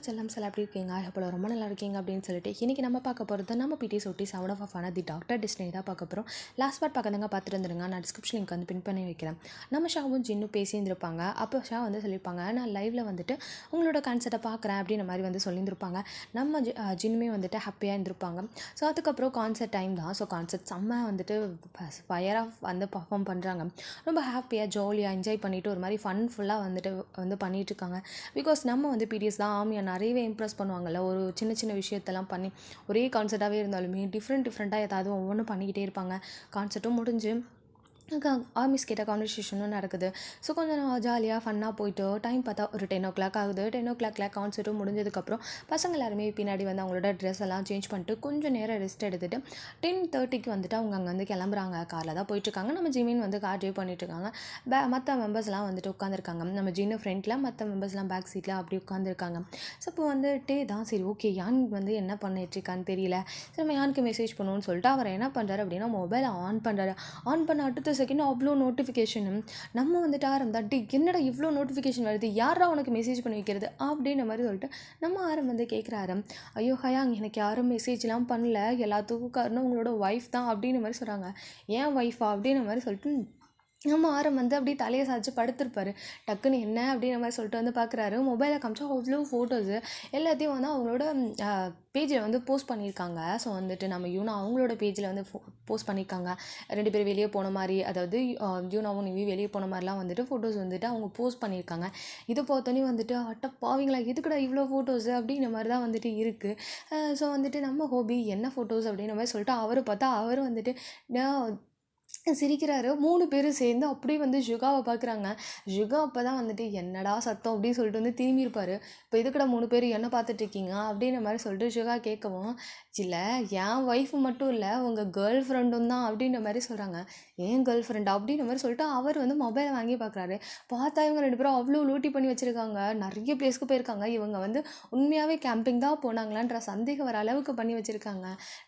செல்லம் சார் எப்படி இருக்கீங்க? அப்போ ரொம்ப நல்லா இருக்கீங்க அப்படின்னு சொல்லிட்டு இன்றைக்கி நம்ம பார்க்க போகிறது நம்ம பிடி சொட்டி செவன் ஆஃப் ஆன தி டாக்டர் டெஸ்டினி தான் பார்க்க போகிறோம். லாஸ்ட் பார்ட் பார்க்குறதுங்க பார்த்துட்டு வந்துருங்க. நான் டிஸ்கிரிப்ஷன் லிங்க் வந்து பின் பண்ணி வைக்கிறேன். நம்ம ஷாவும் ஜின்னும் பேசியிருந்திருப்பாங்க. அப்போ ஷா வந்து சொல்லியிருப்பாங்க, நான் லைவில் வந்துட்டு உங்களோட கான்செப்டை பார்க்குறேன் அப்படின்ற மாதிரி வந்து சொல்லியிருந்திருப்பாங்க. நம்ம ஜின்னுமே வந்துட்டு ஹாப்பியாக இருந்திருப்பாங்க. ஸோ அதுக்கப்புறம் கான்செர்ட் டைம் தான். ஸோ கான்செர்ட் செம்ம வந்துட்டு ஃபயராக வந்து பர்ஃபார்ம் பண்ணுறாங்க. ரொம்ப ஹாப்பியாக ஜாலியாக என்ஜாய் பண்ணிவிட்டு ஒரு மாதிரி ஃபுல்லாக வந்துட்டு வந்து பண்ணிகிட்ருக்காங்க. பிகாஸ் நம்ம வந்து பிடிஎஸ் தான் ஆமியாக நிறையவே இம்ப்ரெஸ் பண்ணுவாங்கள்ல. ஒரு சின்ன சின்ன விஷயத்தெல்லாம் பண்ணி ஒரே கான்செர்ட்டாகவே இருந்தாலுமே டிஃப்ரெண்ட்டாக ஏதாவது ஒவ்வொன்றும் பண்ணிக்கிட்டே இருப்பாங்க. கான்செர்ட்டும் முடிஞ்சு ஆர்மிஸ் கிட்ட கான்வர்சேஷனும் நடக்குது. ஸோ கொஞ்சம் ஜாலியாக ஃபன்னாக போயிட்டு டைம் பார்த்தா ஒரு 10 ஆகுது. 10 கான்செர்ட்டும் முடிஞ்சதுக்கப்புறம் பசங்க எல்லாருமே பின்னாடி வந்து அவங்களோட ட்ரெஸ் எல்லாம் சேஞ்ச் பண்ணிட்டு கொஞ்சம் நேரம் ரெஸ்ட் எடுத்துகிட்டு 10:30 வந்துட்டு அவங்க அங்கே வந்து கிளம்புறாங்க. காரில் தான் போயிட்டுருக்காங்க. நம்ம ஜிமின் வந்து கார் ட்ரைவ் பண்ணிட்டுருக்காங்க. மற்ற மெம்பர்ஸ்லாம் வந்துட்டு உட்காந்துருக்காங்க. நம்ம ஜின்னு ஃப்ரண்ட்டில், மற்ற மெம்பர்ஸ்லாம் பேக் சீட்டில் அப்படி உட்காந்துருக்காங்க. ஸோ இப்போ வந்துட்டு தான் சரி ஓகே யான் வந்து என்ன பண்ணிட்டுருக்கான்னு தெரியல. சரி நம்ம யானுக்கு மெசேஜ் பண்ணுவோன்னு சொல்லிட்டு அவர் என்ன பண்ணுறாரு அப்படின்னா மொபைலை ஆன் பண்ணுறாரு. ஆன் பண்ண அடுத்த செகண்ட் அவ்வளோ நோட்டிஃபிகேஷனும் நம்ம வந்துட்டு ஆரம்பித்தா என்னடா இவ்வளோ நோட்டிஃபிகேஷன் வருது, யாரா உனக்கு மெசேஜ் பண்ணி வைக்கிறது அப்படின்ற மாதிரி சொல்லிட்டு நம்ம ஆரம் வந்து கேட்குறாரு. ஐயோ ஹயாங் எனக்கு யாரும் மெசேஜ்லாம் பண்ணல, எல்லாத்துக்கும் காரணம் உங்களோட ஒய்ஃப் தான் அப்படின்ற மாதிரி சொல்கிறாங்க. ஏன் ஒய்ஃபா அப்படின்ற மாதிரி சொல்லிட்டு நம்ம ஆரம் வந்து அப்படியே தலையை சாய்ச்சி படுத்திருப்பாரு. டக்குன்னு என்ன அப்படின்ற மாதிரி சொல்லிட்டு வந்து பார்க்குறாரு. மொபைலை காமிச்சா அவ்வளோ ஃபோட்டோஸு எல்லாத்தையும் வந்து அவங்களோட பேஜில் வந்து போஸ்ட் பண்ணியிருக்காங்க. ஸோ வந்துட்டு நம்ம யூனா அவங்களோட பேஜில் வந்து போஸ்ட் பண்ணியிருக்காங்க. 2 பேர் வெளியே போன மாதிரி, அதாவது யூனாவும் நிவி வெளியே போன மாதிரிலாம் வந்துட்டு ஃபோட்டோஸ் வந்துட்டு அவங்க போஸ்ட் பண்ணியிருக்காங்க. இதை பார்த்தோன்னே வந்துட்டு பாவீங்களா எதுக்குடா இவ்வளோ ஃபோட்டோஸு அப்படின்ற மாதிரி தான் வந்துட்டு இருக்குது. ஸோ வந்துட்டு நம்ம ஹோபி என்ன ஃபோட்டோஸ் அப்படின்ற மாதிரி சொல்லிட்டு அவரை பார்த்தா அவர் வந்துட்டு சிரிக்கிறாரு. 3 பேரும் சேர்ந்து அப்படியே வந்து ஜுகாவை பார்க்குறாங்க. ஜுகா அப்போ தான் வந்துட்டு என்னடா சத்தம் அப்படின்னு சொல்லிட்டு வந்து திரும்பியிருப்பார். இப்போ எதுக்குடா 3 பேர் என்ன பார்த்துட்ருக்கீங்க அப்படின்ற மாதிரி சொல்லிட்டு ஜுகா கேட்கவும், இல்லை என் ஒய்ஃபு மட்டும் இல்லை உங்கள் கேர்ள் ஃப்ரெண்டும் தான் அப்படின்ற மாதிரி சொல்கிறாங்க. ஏன் கேர்ள் ஃப்ரெண்டா அப்படின்ற மாதிரி சொல்லிட்டு அவர் வந்து மொபைலை வாங்கி பார்க்குறாரு. பார்த்தா இவங்க 2 பேரும் அவ்வளோ லூட்டி பண்ணி வச்சுருக்காங்க. நிறைய பிளேஸ்க்கு போயிருக்காங்க. இவங்க வந்து உண்மையாகவே கேம்பிங் தான் போனாங்களான்ற சந்தேகம் வர அளவுக்கு பண்ணி வச்சுருக்காங்க.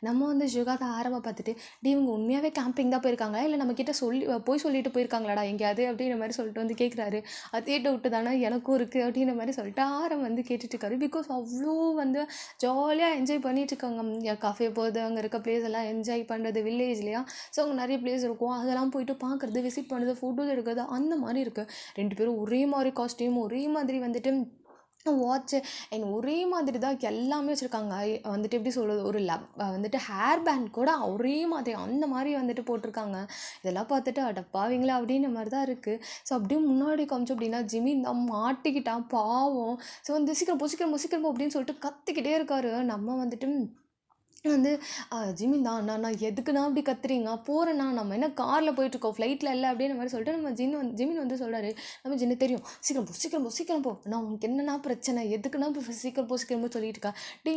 நம்ம வந்து ஜுகா தான் ஆரம்ப பார்த்துட்டு இவங்க உண்மையாகவே கேம்பிங் தான் போயிருக்காங்க, இல்லை நம்மக்கிட்ட போய் சொல்லிட்டு போயிருக்காங்களாடா எங்கேயாவது அப்படின்ற மாதிரி சொல்லிட்டு வந்து கேட்குறாரு. அதே டவுட்டு தானே எனக்கும் இருக்குது அப்படின்ற மாதிரி சொல்லிட்டு ஆரம் வந்து கேட்டுட்ருக்காரு. பிகாஸ் அவ்வளோ வந்து ஜாலியாக என்ஜாய் பண்ணிகிட்ருக்காங்க. கஃபே போகுது, அங்கே இருக்க பிளேஸ் எல்லாம் என்ஜாய் பண்ணுறது வில்லேஜ்லையா. ஸோ அங்கே நிறைய பிளேஸ் இருக்கும், அதெல்லாம் போயிட்டு பார்க்குறது, விசிட் பண்ணுறது, ஃபோட்டோஸ் எடுக்கிறது அந்த மாதிரி இருக்குது. 2 பேரும் ஒரே மாதிரி காஸ்டியூம், ஒரே மாதிரி வந்துட்டு வாட்ச்சு அண்ட் ஒரே மாதிரி தான் எல்லாமே வச்சுருக்காங்க. வந்துட்டு எப்படி சொல்கிறது, ஒரு வந்துட்டு ஹேர் பேண்ட் கூட ஒரே மாதிரி அந்த மாதிரி வந்துட்டு போட்டிருக்காங்க. இதெல்லாம் பார்த்துட்டு அடப்பாவீங்களா அப்படின்ற மாதிரி தான் இருக்குது. ஸோ அப்படியே முன்னாடி காமிச்சோம் அப்படின்னா ஜிமின் தான் மாட்டிக்கிட்டான் பாவம். ஸோ வந்து சீக்கிரம் அப்படின்னு சொல்லிட்டு கத்திக்கிட்டே இருக்காரு. நம்ம வந்துட்டு வந்து ஜிமின் தான் அண்ணா எதுக்குண்ணா அப்படி கத்துறீங்க, போகிறேண்ணா நம்ம என்ன காரில் போயிட்டுருக்கோம் ஃப்ளைட்டில் இல்லை அப்படின்ற மாதிரி சொல்லிட்டு நம்ம ஜிமின் வந்து சொல்கிறாரு. நம்ம ஜின்னு தெரியும், சீக்கிரம் போ நான் உனக்கு என்னன்னா பிரச்சனை, எதுக்குன்னா இப்போ சீக்கிரம் போ சொல்லிட்டு இருக்கா.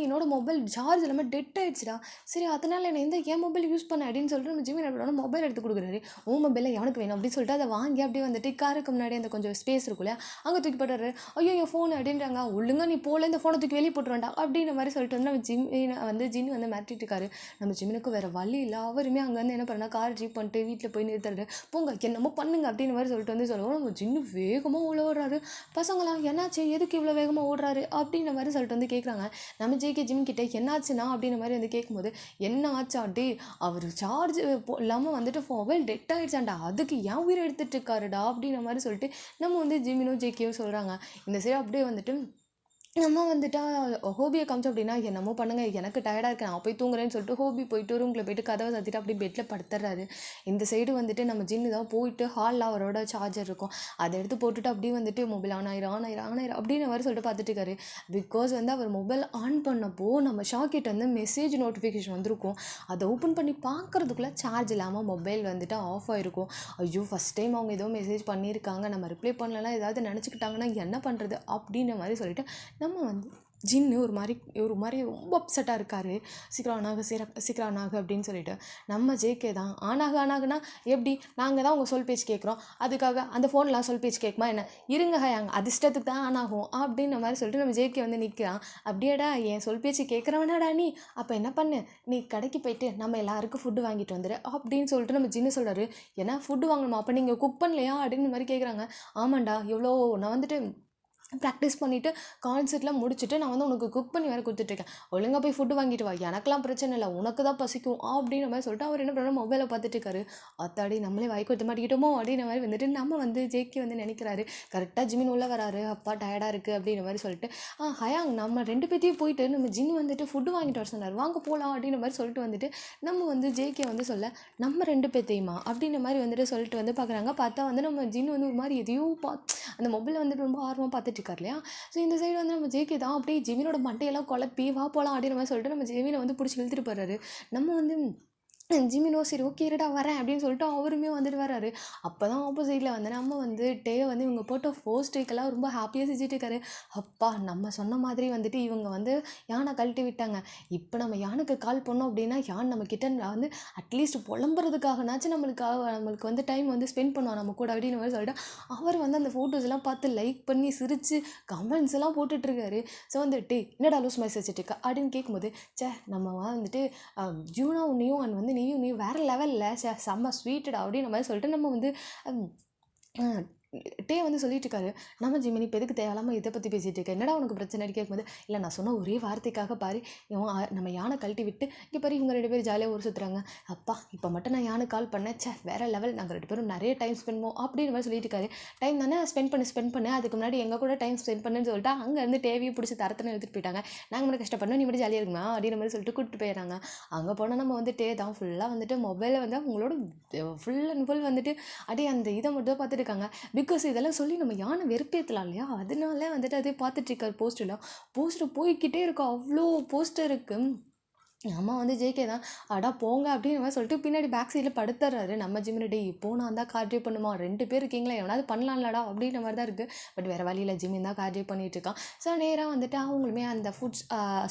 என்னோட மொபைல் சார்ஜ் இல்லாமல் டெட் ஆகிடுச்சிடா, சரி அதனால் என்ன இந்த என் மொபைல் யூஸ் பண்ண அப்படின்னு சொல்லிட்டு நம்ம ஜிமின் அப்படின்னா மொபைல் எடுத்து கொடுக்குறாரு. உன் மொபைலில் எவனுக்கு வேணும் அப்படின்னு சொல்லிட்டு அதை வாங்கி அப்படியே வந்துட்டு காருக்கு முன்னாடி அந்த கொஞ்சம் ஸ்பேஸ் இருக்கும் இல்லையா, அங்கே தூக்கி போட்டுறாரு. ஐயோ என் ஃபோன் அப்படின்றாங்க. ஒழுங்கா நீ போல இந்த ஃபோனை தூக்கி வெளியே போட்டு வேண்டாம் அப்படின்ற மாதிரி சொல்லிட்டு வந்து நம்ம ஜின்னு வந்து மாட்டிட்டு இருக்காரு. நம்ம ஜிமினுக்கு வேற வழி இல்லை. அவருமே அங்கே வந்து என்ன பண்ணா கார் ட்ரீப் பண்ணிட்டு வீட்டில் போய் நிறுத்துறாரு. போங்க என்னமோ பண்ணுங்க அப்படின்னு மாதிரி சொல்லிட்டு வந்து சொல்லுவோம். நம்ம ஜின்னு வேகமாக உள்ள ஓடுறாரு. பசங்களாம் என்னாச்சு, எதுக்கு இவ்வளோ வேகமாக ஓடுறாரு அப்படின்ற மாதிரி சொல்லிட்டு வந்து கேட்குறாங்க. நம்ம ஜிம் கிட்டே என்னாச்சுன்னா அப்படின்ற மாதிரி வந்து கேட்கும்போது, என்ன ஆச்சாட்டி அவர் சார்ஜ் இல்லாமல் வந்துட்டு மொபைல் டெட் ஆகிடுச்சாண்டா, அதுக்கு ஏன் உயிரை எடுத்துகிட்டு இருக்காருடா அப்படின்ற மாதிரி சொல்லிட்டு நம்ம வந்து ஜிமினும் ஜேகேயும் சொல்கிறாங்க. இந்த சைடு அப்படியே வந்துட்டு நம்ம வந்துட்டு ஹோபியை காமிச்சோம் அப்படின்னா என்னமோ பண்ணுங்க எனக்கு டயர்டாக இருக்கேன் நான் போய் தூங்குறேன்னு சொல்லிட்டு ஹோபி போயிட்டு ரூமில் போயிட்டு கதவை சாத்திட்டு அப்படியே பெட்டில் படுத்துறாரு. இந்த சைடு வந்துட்டு நம்ம ஜின்னு தான் போயிட்டு ஹாலில் அவரோட சார்ஜர் இருக்கும், அதை எடுத்து போட்டுட்டு அப்படியே வந்துட்டு மொபைல் ஆன் ஆயிரும் அப்படின்னு மாதிரி சொல்லிட்டு பார்த்துட்டு இருக்காரு. பிகாஸ் வந்து அவர் மொபைல் ஆன் பண்ணப்போ நம்ம ஷாக்கிட்ட வந்து மெசேஜ் நோட்டிஃபிகேஷன் வந்திருக்கும். அதை ஓப்பன் பண்ணி பார்க்குறதுக்குள்ளே சார்ஜ் இல்லாமல் மொபைல் வந்துட்டு ஆஃப் ஆகிருக்கும். ஐயோ ஃபஸ்ட் டைம் அவங்க ஏதோ மெசேஜ் பண்ணியிருக்காங்க, நம்ம ரிப்ளை பண்ணலன்னா ஏதாவது நினச்சிக்கிட்டாங்கன்னா என்ன பண்ணுறது அப்படின்ற மாதிரி சொல்லிட்டு நம்ம வந்து ஜின்னு ஒரு மாதிரி ரொம்ப அப்செட்டாக இருக்கார். சீக்கிரம் ஆனாகு அப்படின்னு சொல்லிட்டு நம்ம ஜேகே தான் ஆனாகுனா எப்படி, நாங்கள் தான் உங்கள் சொல் பேச்சு கேட்குறோம், அதுக்காக அந்த ஃபோன்லாம் சொல் பேச்சு கேட்குமா என்ன, இருங்க ஹயாங்க அதிர்ஷ்டத்துக்கு தான் ஆனாகும் அப்படின்ற மாதிரி சொல்லிட்டு நம்ம ஜேகே வந்து நிற்கிறான். அப்படியேடா என் சொல் பேச்சு கேட்குறவனாடா நீ, அப்போ என்ன பண்ணு, நீ கடைக்கு போயிட்டு நம்ம எல்லாருக்கும் ஃபுட்டு வாங்கிட்டு வந்துடு அப்படின்னு சொல்லிட்டு நம்ம ஜின்னு சொல்கிறாரு. ஏன்னா ஃபுட்டு வாங்கணுமா, அப்போ நீங்கள் குக் பண்ணலையா அப்படின்னு மாதிரி கேட்குறாங்க. ஆமாண்டா எவ்வளோ நான் வந்துட்டு ப்ராக்டிஸ் பண்ணிவிட்டு கான்சர்ட்லாம் முடிச்சுட்டு நான் வந்து உனக்கு குக் பண்ணி வேறு கொடுத்துட்ருக்கேன், ஒழுங்காக போய் ஃபுட்டு வாங்கிட்டு வா, எனக்கெல்லாம் பிரச்சனை இல்லை, உனக்கு தான் பசிக்கும் அப்படின்ற மாதிரி சொல்லிட்டு அவர் என்ன பண்ணுறாரு, மொபைலை பார்த்துட்டு இருக்காரு. அத்தாடி நம்மளே வாய் கொடுத்து மாட்டிக்கிட்டோமோ அப்படின்ற மாதிரி வந்துட்டு நம்ம வந்து ஜேகே வந்து நினைக்கிறாரு. கரெக்டாக ஜிமின் உள்ளே வராரு. அப்பா டயர்டாக இருக்குது அப்படின்ற மாதிரி சொல்லிட்டு, ஹயாங் நம்ம 2 பேர்த்தையும் போயிட்டு நம்ம ஜின் வந்துட்டு ஃபுட்டு வாங்கிட்டு வர சொன்னார், வாங்க போகலாம் அப்படின்ற மாதிரி சொல்லிட்டு வந்துட்டு நம்ம வந்து ஜேகே வந்து சொல்ல, நம்ம 2 பேர்த்தையுமா அப்படின்ற மாதிரி வந்துட்டு சொல்லிட்டு வந்து பார்க்குறாங்க. பார்த்தா வந்து நம்ம ஜின் வந்து ஒரு மாதிரி எதையோ அந்த மொபைலில் வந்துட்டு ரொம்ப ஆர்வமாக பார்த்துட்டு இருக்கார் இல்லையா. ஸோ இந்த சைடு வந்து நம்ம ஜேகே தான் அப்படியே ஜெமினோட மண்டையெல்லாம் குழப்பி வா போகலாம் அப்படின்ற மாதிரி சொல்லிட்டு நம்ம ஜெமினை வந்து பிடிச்சி இழுத்துட்டு போகிறாரு. நம்ம வந்து ஜிமினோ சரி ஓகே இருடா வரேன் அப்படின்னு சொல்லிட்டு அவருமே வந்துட்டு வராரு. அப்போ தான் ஆப்போசிட்டில் வந்து நம்ம வந்து டே வந்து இவங்க போட்ட ஃபோஸ்டேக்கெல்லாம் ரொம்ப ஹாப்பியாக செஞ்சுட்டு இருக்காரு. அப்பா நம்ம சொன்ன மாதிரி வந்துட்டு இவங்க வந்து யானை கழட்டி விட்டாங்க. இப்போ நம்ம யானுக்கு கால் பண்ணோம் அப்படின்னா யான் நம்ம கிட்ட வந்து அட்லீஸ்ட் புலம்புறதுக்காகனாச்சும் நம்மளுக்கு வந்து டைம் வந்து ஸ்பெண்ட் பண்ணுவோம் நம்ம கூட அப்படின்னு மாதிரி சொல்லிட்டு அவர் வந்து அந்த ஃபோட்டோஸ் எல்லாம் பார்த்து லைக் பண்ணி சிரித்து கமெண்ட்ஸ் எல்லாம் போட்டுட்ருக்காரு. ஸோ வந்து டே என்னடா லூஸ் மெசேஜ் வச்சுட்டு அப்படின்னு கேட்கும்போது நம்ம வந்துட்டு ஜூனா உன்னையும் அண்ட் வந்து நீ வேறு லெவலில் செம்ம ஸ்வீட்டடா அப்படின்ற மாதிரி சொல்லிட்டு நம்ம வந்து டே வந்து சொல்லிட்டு இருக்காரு. நம்ம ஜிமினி இப்போ எதுக்கு தேவையில்லாமல் இதை பற்றி பேசிகிட்டு இருக்கேன், என்னடா உனக்கு பிரச்சனை கேட்கும்போது, இல்லை நான் சொன்ன ஒரே வார்த்தைக்காக பாரு நம்ம யானை கழட்டி விட்டு இங்கே பாரு இவங்க 2 பேரும் ஜாலியாக ஊர் சுற்றுறாங்க. அப்பா இப்போ மட்டும் நான் யானை கால் பண்ணேன், வேறு லெவல், நாங்கள் 2 பேரும் நிறைய டைம் ஸ்பெண்ட் பண்ணுவோம் அப்படின்னு மாதிரி சொல்லிட்டு இருக்காரு. டைம் தானே ஸ்பெண்ட் பண்ணு அதுக்கு முன்னாடி எங்கள் கூட டைம் ஸ்பெண்ட் பண்ணுன்னு சொல்லிட்டு அங்கேருந்து டேவியை பிடிச்சி தரத்துன்னு எடுத்துகிட்டு போயிட்டாங்க. நாங்கள் மட்டும் கஷ்டப்படணும், நீ மட்டும் ஜாலியாக இருக்குமா அப்படின்ற மாதிரி சொல்லிட்டு கூப்பிட்டு போயிடுறாங்க. அங்கே போனால் நம்ம வந்து டே தான் ஃபுல்லாக வந்துட்டு மொபைலில் வந்து அவங்களோட ஃபுல் அண்ட் ஃபுல் வந்துட்டு அப்படியே அந்த இதை மட்டும் தான் பார்த்துட்டு இருக்காங்க. பிகாஸ் இதெல்லாம் சொல்லி நம்ம யானை வெறுப்பேற்றலாம் இல்லையா, அதனால வந்துட்டு அதே பார்த்துட்ருக்கார். போஸ்டர் போய்கிட்டே இருக்கும், அவ்வளோ போஸ்டர் இருக்குது. அம்மா வந்து ஜேகே தான் அடா போங்க அப்படின்னு மாதிரி சொல்லிட்டு பின்னாடி பேக் சைடில் படுத்துறாரு. நம்ம ஜிமினி டே இப்போ நான் தான் கார் ட்ரைவ் பண்ணுமா, 2 பேர் இருக்கீங்களா எவனாவது பண்ணலாம்லடா அப்படின்ற மாதிரி தான் இருக்குது. பட் வேறு வழியில் ஜிமின் தான் கார் ட்ரைவ் பண்ணிகிட்ருக்கான். ஸோ நேராக வந்துட்டு அவங்களுமே அந்த ஃபுட்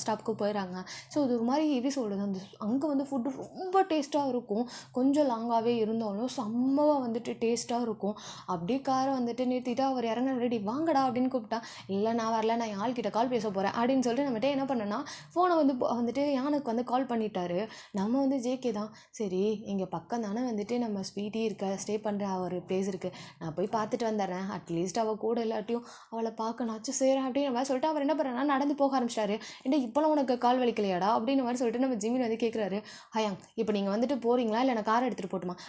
ஸ்டாப்க்கு போயிடறாங்க. ஸோ இது ஒரு மாதிரி எப்படி சொல்கிறது, அந்த அங்கே வந்து ஃபுட்டு ரொம்ப டேஸ்ட்டாக இருக்கும். கொஞ்சம் லாங்காகவே இருந்தாலும் செம்மவாக வந்துட்டு டேஸ்ட்டாக இருக்கும். அப்படியே காரை வந்துட்டு நிறுத்திட்டு அவர் இறங்க ரெடி வாங்கடா அப்படின்னு கூப்பிட்டா, இல்லை நான் வரல, நான் என் ஆள்கிட்ட கால் பேச போகிறேன் அப்படின்னு சொல்லிட்டு நம்மகிட்ட என்ன பண்ணேன்னா ஃபோனை வந்துட்டு யானுக்கு வந்து கால் பண்ணிட்டாரு. நம்ம வந்து ஜேகே தான் சரி இங்கே பக்கம் தானே வந்துட்டு நம்ம ஸ்வீட்டி ஸ்டே பண்ணுற ஒரு பிளேஸ் இருக்குது, நான் போய் பார்த்துட்டு வந்துடுறேன், அட்லீஸ்ட் அவள் கூட இல்லாட்டியும் அவளை பார்க்கணாச்சும் செய்கிறேன் அப்படின்னு மாதிரி சொல்லிட்டு அவர் என்ன பண்ணுறேன்னா நடந்து போக ஆரம்பிச்சிட்டாரு. ஏன்னா இப்போலாம் உனக்கு கால் வலிக்கலையாடா அப்படின்னு மாதிரி சொல்லிட்டு நம்ம ஜிமின் வந்து கேட்குறாரு. ஹயாங் இப்போ நீங்கள் வந்துட்டு போகிறீங்களா இல்லை நான் காரை எடுத்துகிட்டு போட்டுமா,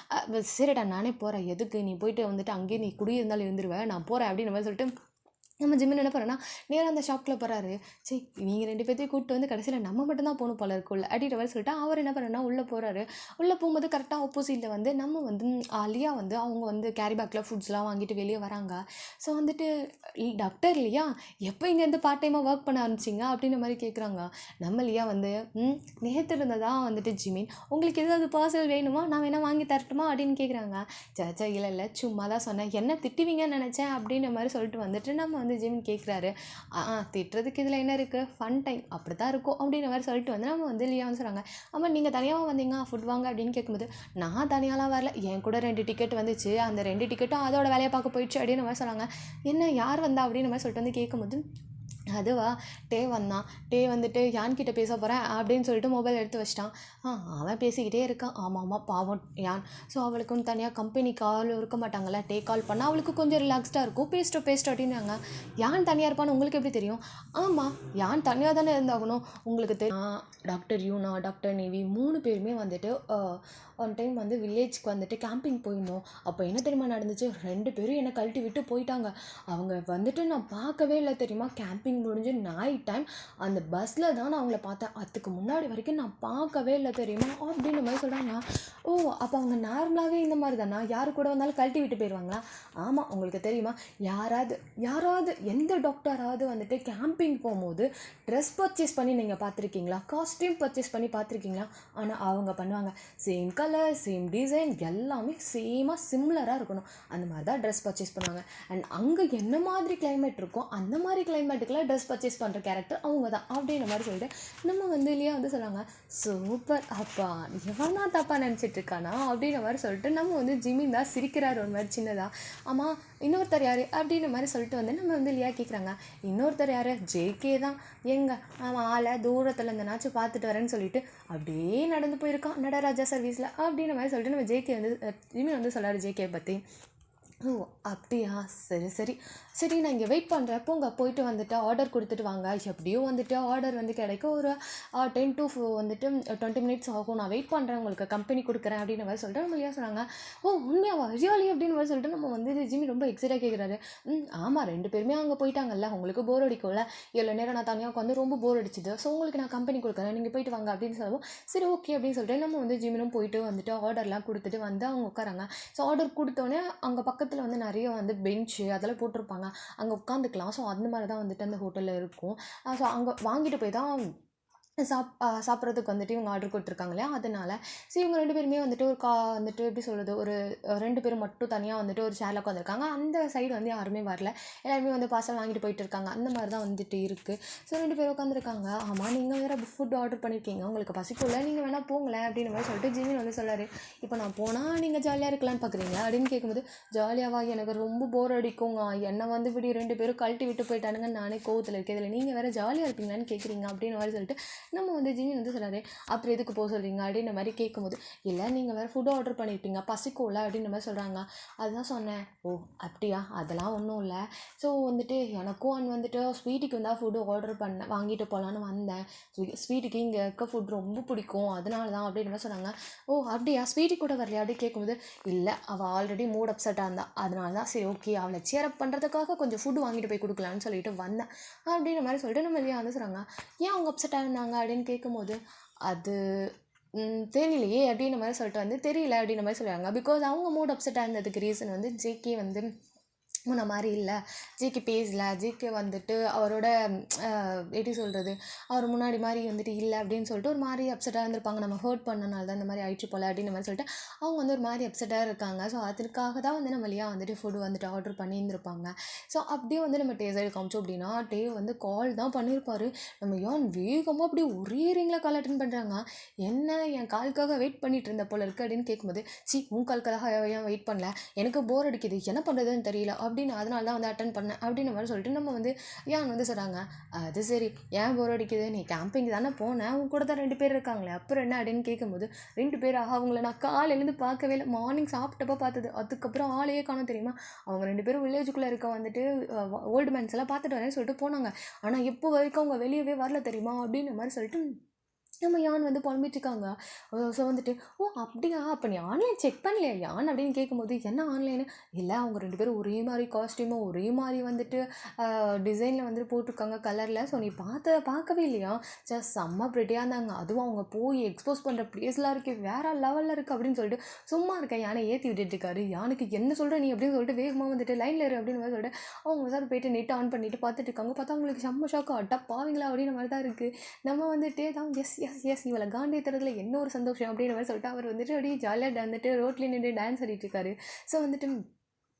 சரிடா நானே போகிறேன், எதுக்கு நீ போயிட்டு வந்துட்டு அங்கேயே நீ குடியிருந்தாலும் இருந்துருவேன், நான் போகிறேன் அப்படின்னு மாதிரி சொல்லிட்டு நம்ம ஜிமின் என்ன பண்ணுறேன்னா நேராக அந்த ஷாப்பில் போகிறாரு. சரி இவங்க 2 பேர்த்தையும் கூப்பிட்டு வந்து கடைசியில் நம்ம மட்டும்தான் போகணும் போல இருக்குள்ள அப்படின்ற மாதிரி சொல்லிட்டு அவர் என்ன பண்ணுறேன்னா உள்ளே போகிறாரு. உள்ளே போகும்போது கரெக்டாக ஆப்போசிட்டில் வந்து நம்ம வந்து லியா வந்து அவங்க வந்து கேரி பேக்கில் ஃபுட்ஸ்லாம் வாங்கிட்டு வெளியே வராங்க. ஸோ வந்துட்டு டாக்டர் லியா எப்போ இங்கேருந்து பார்ட் டைமாக ஒர்க் பண்ண ஆரம்பிச்சிங்க அப்படின்ற மாதிரி கேட்குறாங்க. நம்ம லியா வந்து நேற்று இருந்ததான் வந்துட்டு ஜிமின் உங்களுக்கு எதாவது பார்சல் வேணுமா, நான் வேணால் வாங்கி தரட்டுமா அப்படின்னு கேட்குறாங்க. சச்சா இல்லை சும்மா தான் சொன்னேன், என்ன திட்டுவீங்கன்னு நினச்சேன் அப்படின்ற மாதிரி சொல்லிட்டு வந்துட்டு நம்ம வந்து ஜிமின் கேட்குறாரு. திட்டுறதுக்கு இதில் என்ன இருக்குது, ஃபன் டைம் அப்படி தான் இருக்கும் அப்படின்ற மாதிரி சொல்லிட்டு வந்து நம்ம வந்து லியா வந்து சொல்கிறாங்க. ஆமாம் நீங்கள் தனியாக வந்தீங்க ஃபுட் வாங்க அப்படின்னு கேட்கும்போது, நான் தனியாலாம் வரல, என் கூட 2 டிக்கெட் வந்துச்சு, அந்த 2 டிக்கெட்டும் அதோட வேலையை பார்க்க போயிடுச்சு அப்படின்ற மாதிரி சொன்னாங்க. என்ன யார் வந்தா அப்படின்ற மாதிரி சொல்லிட்டு வந்து கேட்கும்போது, அதுவா டே வந்தான், டே வந்துட்டு யான்கிட்ட பேச போகிறேன் அப்படின்னு சொல்லிட்டு மொபைல் எடுத்து வச்சிட்டான். அவன் பேசிக்கிட்டே இருக்கான். ஆமாம் பாவம் யான். ஸோ அவளுக்குன்னு தனியாக கம்பெனிக்கு ஆள் இருக்க மாட்டாங்கள்ல, டே கால் பண்ணால் அவளுக்கு கொஞ்சம் ரிலாக்ஸ்டாக இருக்கும், பேஸ்ட்டோ அப்படின்னாங்க. யான் தனியாக இருப்பான்னு உங்களுக்கு எப்படி தெரியும், ஆமாம் யான் தனியாக தானே இருந்தாகணும், உங்களுக்கு தெரியும். டாக்டர் யூனா, டாக்டர் நேவி 3 பேருமே வந்துட்டு ஒன் டைம் வந்து வில்லேஜ்க்கு வந்துட்டு கேம்பிங் போயிருந்தோம். அப்போ என்ன தெரியுமா நடந்துச்சு, 2 பேரும் என்னை கழட்டி விட்டு போயிட்டாங்க. அவங்க வந்துட்டு நான் பார்க்கவே இல்லை தெரியுமா, கேம்பிங் முடிஞ்சு நைட் டைம் அந்த பஸ்ஸில் தான் நான் அவங்கள பார்த்தேன், அதுக்கு முன்னாடி வரைக்கும் நான் பார்க்கவே இல்லை தெரியுமா அப்படின்ற மாதிரி சொல்கிறாங்க. ஓ அப்போ அவங்க நார்மலாகவே இந்த மாதிரி தானா, யார் கூட வந்தாலும் கழட்டி விட்டு போயிடுவாங்களா. ஆமாம் உங்களுக்கு தெரியுமா, யாராவது எந்த டாக்டராவது வந்துட்டு கேம்பிங் போகும்போது ட்ரெஸ் பர்ச்சேஸ் பண்ணி நீங்கள் பார்த்துருக்கீங்களா, காஸ்டியூம் பர்ச்சேஸ் பண்ணி பார்த்துருக்கீங்களா. ஆனால் அவங்க பண்ணுவாங்க சேம் கலர் சேம் டிசைன் எல்லாமே சேமாக சிம்லராக இருக்கணும், அந்த மாதிரி தான் ட்ரெஸ் பர்ச்சேஸ் பண்ணுவாங்க. அண்ட் அங்கே என்ன மாதிரி கிளைமேட் இருக்கோ அந்த மாதிரி கிளைமேட்டுக்குலாம் ட்ரெஸ் பர்ச்சேஸ் பண்ணுற கேரக்டர் அவங்க தான் அப்படின்ற மாதிரி சொல்லிட்டு நம்ம வந்து இல்லையா வந்து சொன்னாங்க. சூப்பர் அப்பா எவனா தப்பாக நினச்சிட்டு இருக்கானா அப்படின்ற மாதிரி சொல்லிட்டு நம்ம வந்து ஜிமின் தான் சிரிக்கிறார் ஒரு மாதிரி சின்னதாக. ஆமாம் இன்னொருத்தர் யார் அப்படின்ற மாதிரி சொல்லிட்டு வந்து நம்ம வந்து இல்லையா கேட்குறாங்க. இன்னொருத்தர் யார், ஜேகே தான், எங்க அவன் ஆளை தூரத்தில் இருந்தனாச்சும் பார்த்துட்டு வரேன்னு சொல்லிட்டு அப்படியே நடந்து போயிருக்கான் நடராஜா சர்வீஸில் அப்படின்ற மாதிரி சொல்லிட்டு நம்ம ஜேகே வந்து ஜிமின் வந்து சொல்லார் ஜேகே பற்றி. ஓ அப்படியா சரி சரி நான் இங்கே வெயிட் பண்ணுறேன், போங்க போயிட்டு வந்துட்டு ஆர்டர் கொடுத்துட்டு வாங்க, எப்படியும் வந்துட்டு ஆர்டர் வந்து கிடைக்கும், ஒரு 10 to வந்துட்டு 20 மினிட்ஸ் ஆகும், நான் வெயிட் பண்ணுறேன், உங்களுக்கு கம்பெனி கொடுக்குறேன் அப்படின்ற மாதிரி சொல்லிட்டு நம்ம இல்லையா சொன்னாங்க. ஓ உண்மையாவா ரியாலி அப்படின்னு மாதிரி சொல்லிட்டு நம்ம வந்து ஜிம்மி ரொம்ப எக்ஸைட்டாக கேட்குறாரு. ஆமாம் 2 பேருமே அங்கே போயிட்டாங்கல்ல, உங்களுக்கு போர் அடிக்கும்ல, இவ்வளோ நேரம் நான் தனியாக உட்காந்து ரொம்ப போர் அடிச்சுது, ஸோ உங்களுக்கு நான் கம்பெனி கொடுக்குறேன், நீங்கள் போயிட்டு வாங்க அப்படின்னு சொல்லவும் சரி ஓகே அப்படின்னு சொல்லிட்டு நம்ம வந்து ஜிம்மினும் போயிட்டு வந்துட்டு ஆர்டர்லாம் கொடுத்துட்டு வந்து அவங்க உட்காராங்க. ஸோ ஆர்டர் கொடுத்தோடனே அங்கே பக்கத்தில் வந்து நிறைய வந்து பெஞ்சு அதெல்லாம் போட்டிருப்பாங்க, அங்கே உட்காந்துக்கலாம். ஸோ அந்த மாதிரி தான் வந்துட்டு அந்த ஹோட்டலில் இருக்கும். ஸோ அங்கே வாங்கிட்டு போய் தான் சாப்பிட்றதுக்கு வந்துட்டு இவங்க ஆர்டர் கொடுத்துருக்காங்க இல்லையா, அதனால சரி இவங்க 2 பேருமே வந்துட்டு ஒரு வந்துட்டு எப்படி சொல்கிறது, ஒரு 2 பேரும் மட்டும் தனியாக வந்துட்டு ஒரு சேரில் உட்காந்துருக்காங்க. அந்த சைடு வந்து யாருமே வரல, எல்லாருமே வந்து பார்சல் வாங்கிட்டு போயிட்டு இருக்காங்க. அந்த மாதிரி தான் வந்துட்டு இருக்குது. ஸோ 2 பேரும் உட்காந்துருக்காங்க. ஆமாம் நீங்கள் வேறு ஃபுட் ஆர்டர் பண்ணியிருக்கீங்க, உங்களுக்கு பசிக்குள்ள, நீங்கள் வேணால் போங்களேன் அப்படின்னு மாதிரி சொல்லிட்டு ஜிமின் வந்து சொல்லார். இப்போ நான் போனால் நீங்கள் ஜாலியாக இருக்கலான்னு பார்க்குறீங்களா அப்படின்னு கேட்கும்போது, ஜாலியாவா, எனக்கு ரொம்ப போர் அடிக்குங்க, என்னை வந்து இப்படி 2 பேரும் கழட்டி விட்டு போயிட்டானுங்க, நானே கோவத்தில் இருக்கேன், இதில் நீங்கள் வேறு ஜாலியாக இருப்பீங்களான்னு கேட்குறீங்க அப்படின்னு மாதிரி சொல்லிட்டு நம்ம வந்து ஜிம்மி வந்து சொல்கிறாரு. அப்புறம் எதுக்கு போக சொல்கிறீங்க அப்படின்ற மாதிரி கேட்கும்போது, இல்லை நீங்கள் வேறு ஃபுட்டு ஆர்டர் பண்ணியிருப்பீங்க, பசிக்கும்ல அப்படின்ற மாதிரி சொல்கிறாங்க. அதுதான் சொன்னேன். ஓ அப்படியா, அதெல்லாம் ஒன்றும் இல்லை. ஸோ வந்துட்டு எனக்கும் வந்துட்டு ஸ்வீட்டுக்கு வந்தால் ஃபுட்டு ஆர்டர் பண்ணேன், வாங்கிட்டு போகலான்னு வந்தேன், ஸ்வீட்டுக்கு இங்கே இருக்க ஃபுட் ரொம்ப பிடிக்கும், அதனால தான் அப்படின்ற மாதிரி சொன்னாங்க. ஓ அப்படியா, ஸ்வீட்டுக்கு கூட வரலையா அப்படி கேட்கும்போது, இல்லை அவள் ஆல்ரெடி மூட் அப்செட்டாக இருந்தா, அதனால தான் சரி ஓகே அவளை சேரப் பண்ணுறதுக்காக கொஞ்சம் ஃபுட்டு வாங்கிட்டு போய் கொடுக்கலான்னு சொல்லிட்டு வந்தேன் அப்படின்ற மாதிரி சொல்லிட்டு நம்ம வெளியே வந்து சொல்கிறாங்க. ஏன் அவங்க அப்செட்டாக இருந்தாங்க அப்படின்னு கேட்கும்போது, அது தெரியலையே அப்படின்ற மாதிரி சொல்லிட்டு வந்து தெரியல அப்படின்ற மாதிரி சொல்லுவாங்க. பிகாஸ் அவங்க மூட் அப்செட்டாக இருந்ததுக்கு ரீசன் வந்து ஜேகே வந்து முன்ன மாதிரி இல்லை, ஜேகே பேசல, ஜேகே வந்துட்டு அவரோட எப்படி சொல்கிறது, அவர் முன்னாடி மாதிரி வந்துட்டு இல்லை அப்படின்னு சொல்லிட்டு ஒரு மாதிரி அப்செட்டாக இருந்திருப்பாங்க, நம்ம ஹர்ட் பண்ணனால தான் இந்த மாதிரி ஆயிடுச்சு போல் அப்படின்ற மாதிரி சொல்லிட்டு அவங்க வந்து ஒரு மாதிரி அப்செட்டாக இருக்காங்க. ஸோ அதுக்காக தான் வந்து நம்ம வழியாக வந்துட்டு ஃபுட்டு வந்துட்டு ஆர்டர் பண்ணியிருந்திருப்பாங்க. ஸோ அப்படியே வந்து நம்ம சைடு காமிச்சோம் அப்படின்னா டேவ் வந்து கால் தான் பண்ணியிருப்பார். நம்ம ஏன் வேகமாக அப்படியே ஒரே ரிங்கில் கால் அட்டன் பண்ணுறாங்க. என்ன என் காலுக்காக வெயிட் பண்ணிட்டு இருந்த போல இருக்குது அப்படின்னு கேட்கும்போது, உன் காலுக்காக ஏன் வெயிட் பண்ணல, எனக்கு போர் அடிக்குது, என்ன பண்ணுறதுன்னு தெரியல அப்படின்னு, அதனால தான் வந்து அட்டன் பண்ணேன் அப்படின்னு மாதிரி சொல்லிட்டு நம்ம வந்து யான் வந்து சொல்கிறாங்க. அது சரி, ஏன் போர் அடிக்குது, நீ கேம்பிங் தானே போனேன், அவங்க கூட தான் 2 பேர் இருக்காங்களே, அப்புறம் என்ன அப்படின்னு கேட்கும்போது, 2 பேர் அவங்கள நான் காலையிலேருந்து பார்க்கவே இல்லை, மார்னிங் சாப்பிட்டப்போ பார்த்தது, அதுக்கப்புறம் ஆளையே காணோம் தெரியுமா. அவங்க 2 பேரும் வில்லேஜுக்குள்ளே இருக்க வந்துட்டு ஓல்டு மேன்ஸ் எல்லாம் பார்த்துட்டு வரேன்னு சொல்லிட்டு போனாங்க, ஆனால் இப்போ வரைக்கும் அவங்க வெளியவே வரல தெரியுமா அப்படின்ற மாதிரி சொல்லிட்டு நம்ம யான் வந்து புலம்பிட்டுருக்காங்க. ஸோ வந்துட்டு ஓ அப்படியா, அப்போ நீ ஆன்லைன் செக் பண்ணலையா யான் அப்படின்னு கேட்கும்போது, என்ன ஆன்லைனு, இல்லை அவங்க 2 பேரும் ஒரே மாதிரி காஸ்ட்யூமும் ஒரே மாதிரி வந்துட்டு டிசைனில் வந்துட்டு போட்டிருக்காங்க கலரில், ஸோ நீ பார்க்கவே இல்லையா, செம்ம ப்ரிட்டியாக இருந்தாங்க, அதுவும் அவங்க போய் எக்ஸ்போஸ் பண்ணுற ப்ளேஸ்லாம் இருக்குது, வேறு லெவலில் இருக்குது அப்படின்னு சொல்லிட்டு சும்மா இருக்கேன் யானை ஏற்றி விட்டுட்டுருக்காரு. யானுக்கு என்ன சொல்கிற நீ அப்படின்னு சொல்லிட்டு வேகமாக வந்துட்டு லைனில் இரு அப்படின்னு மாதிரி சொல்லிட்டு அவங்க சார் போயிட்டு நெட் ஆன் பண்ணிட்டு பார்த்துட்டு இருக்காங்க. பார்த்தா அவங்களுக்கு செம்ம ஷாக்காக அட்டா பாவீங்களா அப்படின்ற மாதிரி தான் இருக்குது. நம்ம வந்துட்டு தான் எஸ் இவளை காண்டியத்துறதுல என்ன ஒரு சந்தோஷம் அப்படின்ற மாதிரி சொல்லிட்டு அவர் வந்துட்டு அப்படியே ஜாலியாக வந்துட்டு ரோட்லேயே நின்று டான்ஸ் ஆடிட்டு இருக்காரு. ஸோ வந்துட்டு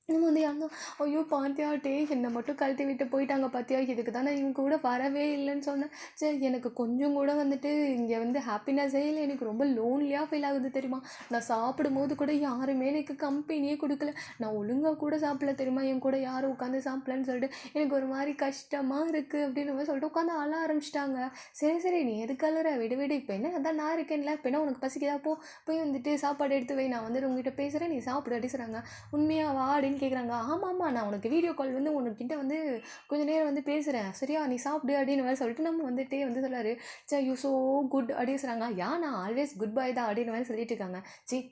நம்ம வந்து யாருன்னா, ஐயோ பாத்தியாட்டே என்னை மட்டும் கழட்டி விட்டு போயிட்டாங்க பார்த்தியா, இதுக்கு தான் நான் இவங்க கூட வரவே இல்லைன்னு சொன்னேன். சரி எனக்கு கொஞ்சம் கூட வந்துட்டு இங்கே வந்து ஹாப்பினஸ்ஸே இல்லை, எனக்கு ரொம்ப லோன்லியாக ஃபீல் ஆகுது தெரியுமா, நான் சாப்பிடும்போது கூட யாருமே எனக்கு கம்பெனியே கொடுக்கல, நான் ஒழுங்காக கூட சாப்பிடல தெரியுமா, என் கூட யாரும் உட்காந்து சாப்பிடலன்னு சொல்லிட்டு எனக்கு ஒரு மாதிரி கஷ்டமாக இருக்குது அப்படின்னு மாதிரி சொல்லிட்டு உட்காந்து அழ ஆரம்பிச்சிட்டாங்க. சரி நீ எதுக்கு அழுற, விடு இப்போ என்ன, அதான் நான் இருக்கேன்ல, இப்போ என்ன உனக்கு பசிக்குதா, போய் வந்துட்டு சாப்பாடு எடுத்து வை, நான் வந்து உங்ககிட்ட பேசுகிறேன், நீ சாப்பிடு அப்படி சொல்கிறாங்க. உண்மையாவா அப்படின்னு கேட்குறாங்க. ஆமாம் நான் உனக்கு வீடியோ கால் வந்து உனக்கிட்ட வந்து கொஞ்சம் நேரம் வந்து பேசுகிறேன், சரியா நீ சாப்பிடு அப்படின்னு மாதிரி சொல்லிட்டு நம்ம வந்துட்டே வந்து சொல்கிறாரு. யூ ஸோ குட் அப்படின்னு சொல்கிறாங்க. நான் ஆல்வேஸ் குட் பாய் தான் அப்படின்னு மாதிரி சொல்லிட்டு இருக்காங்க.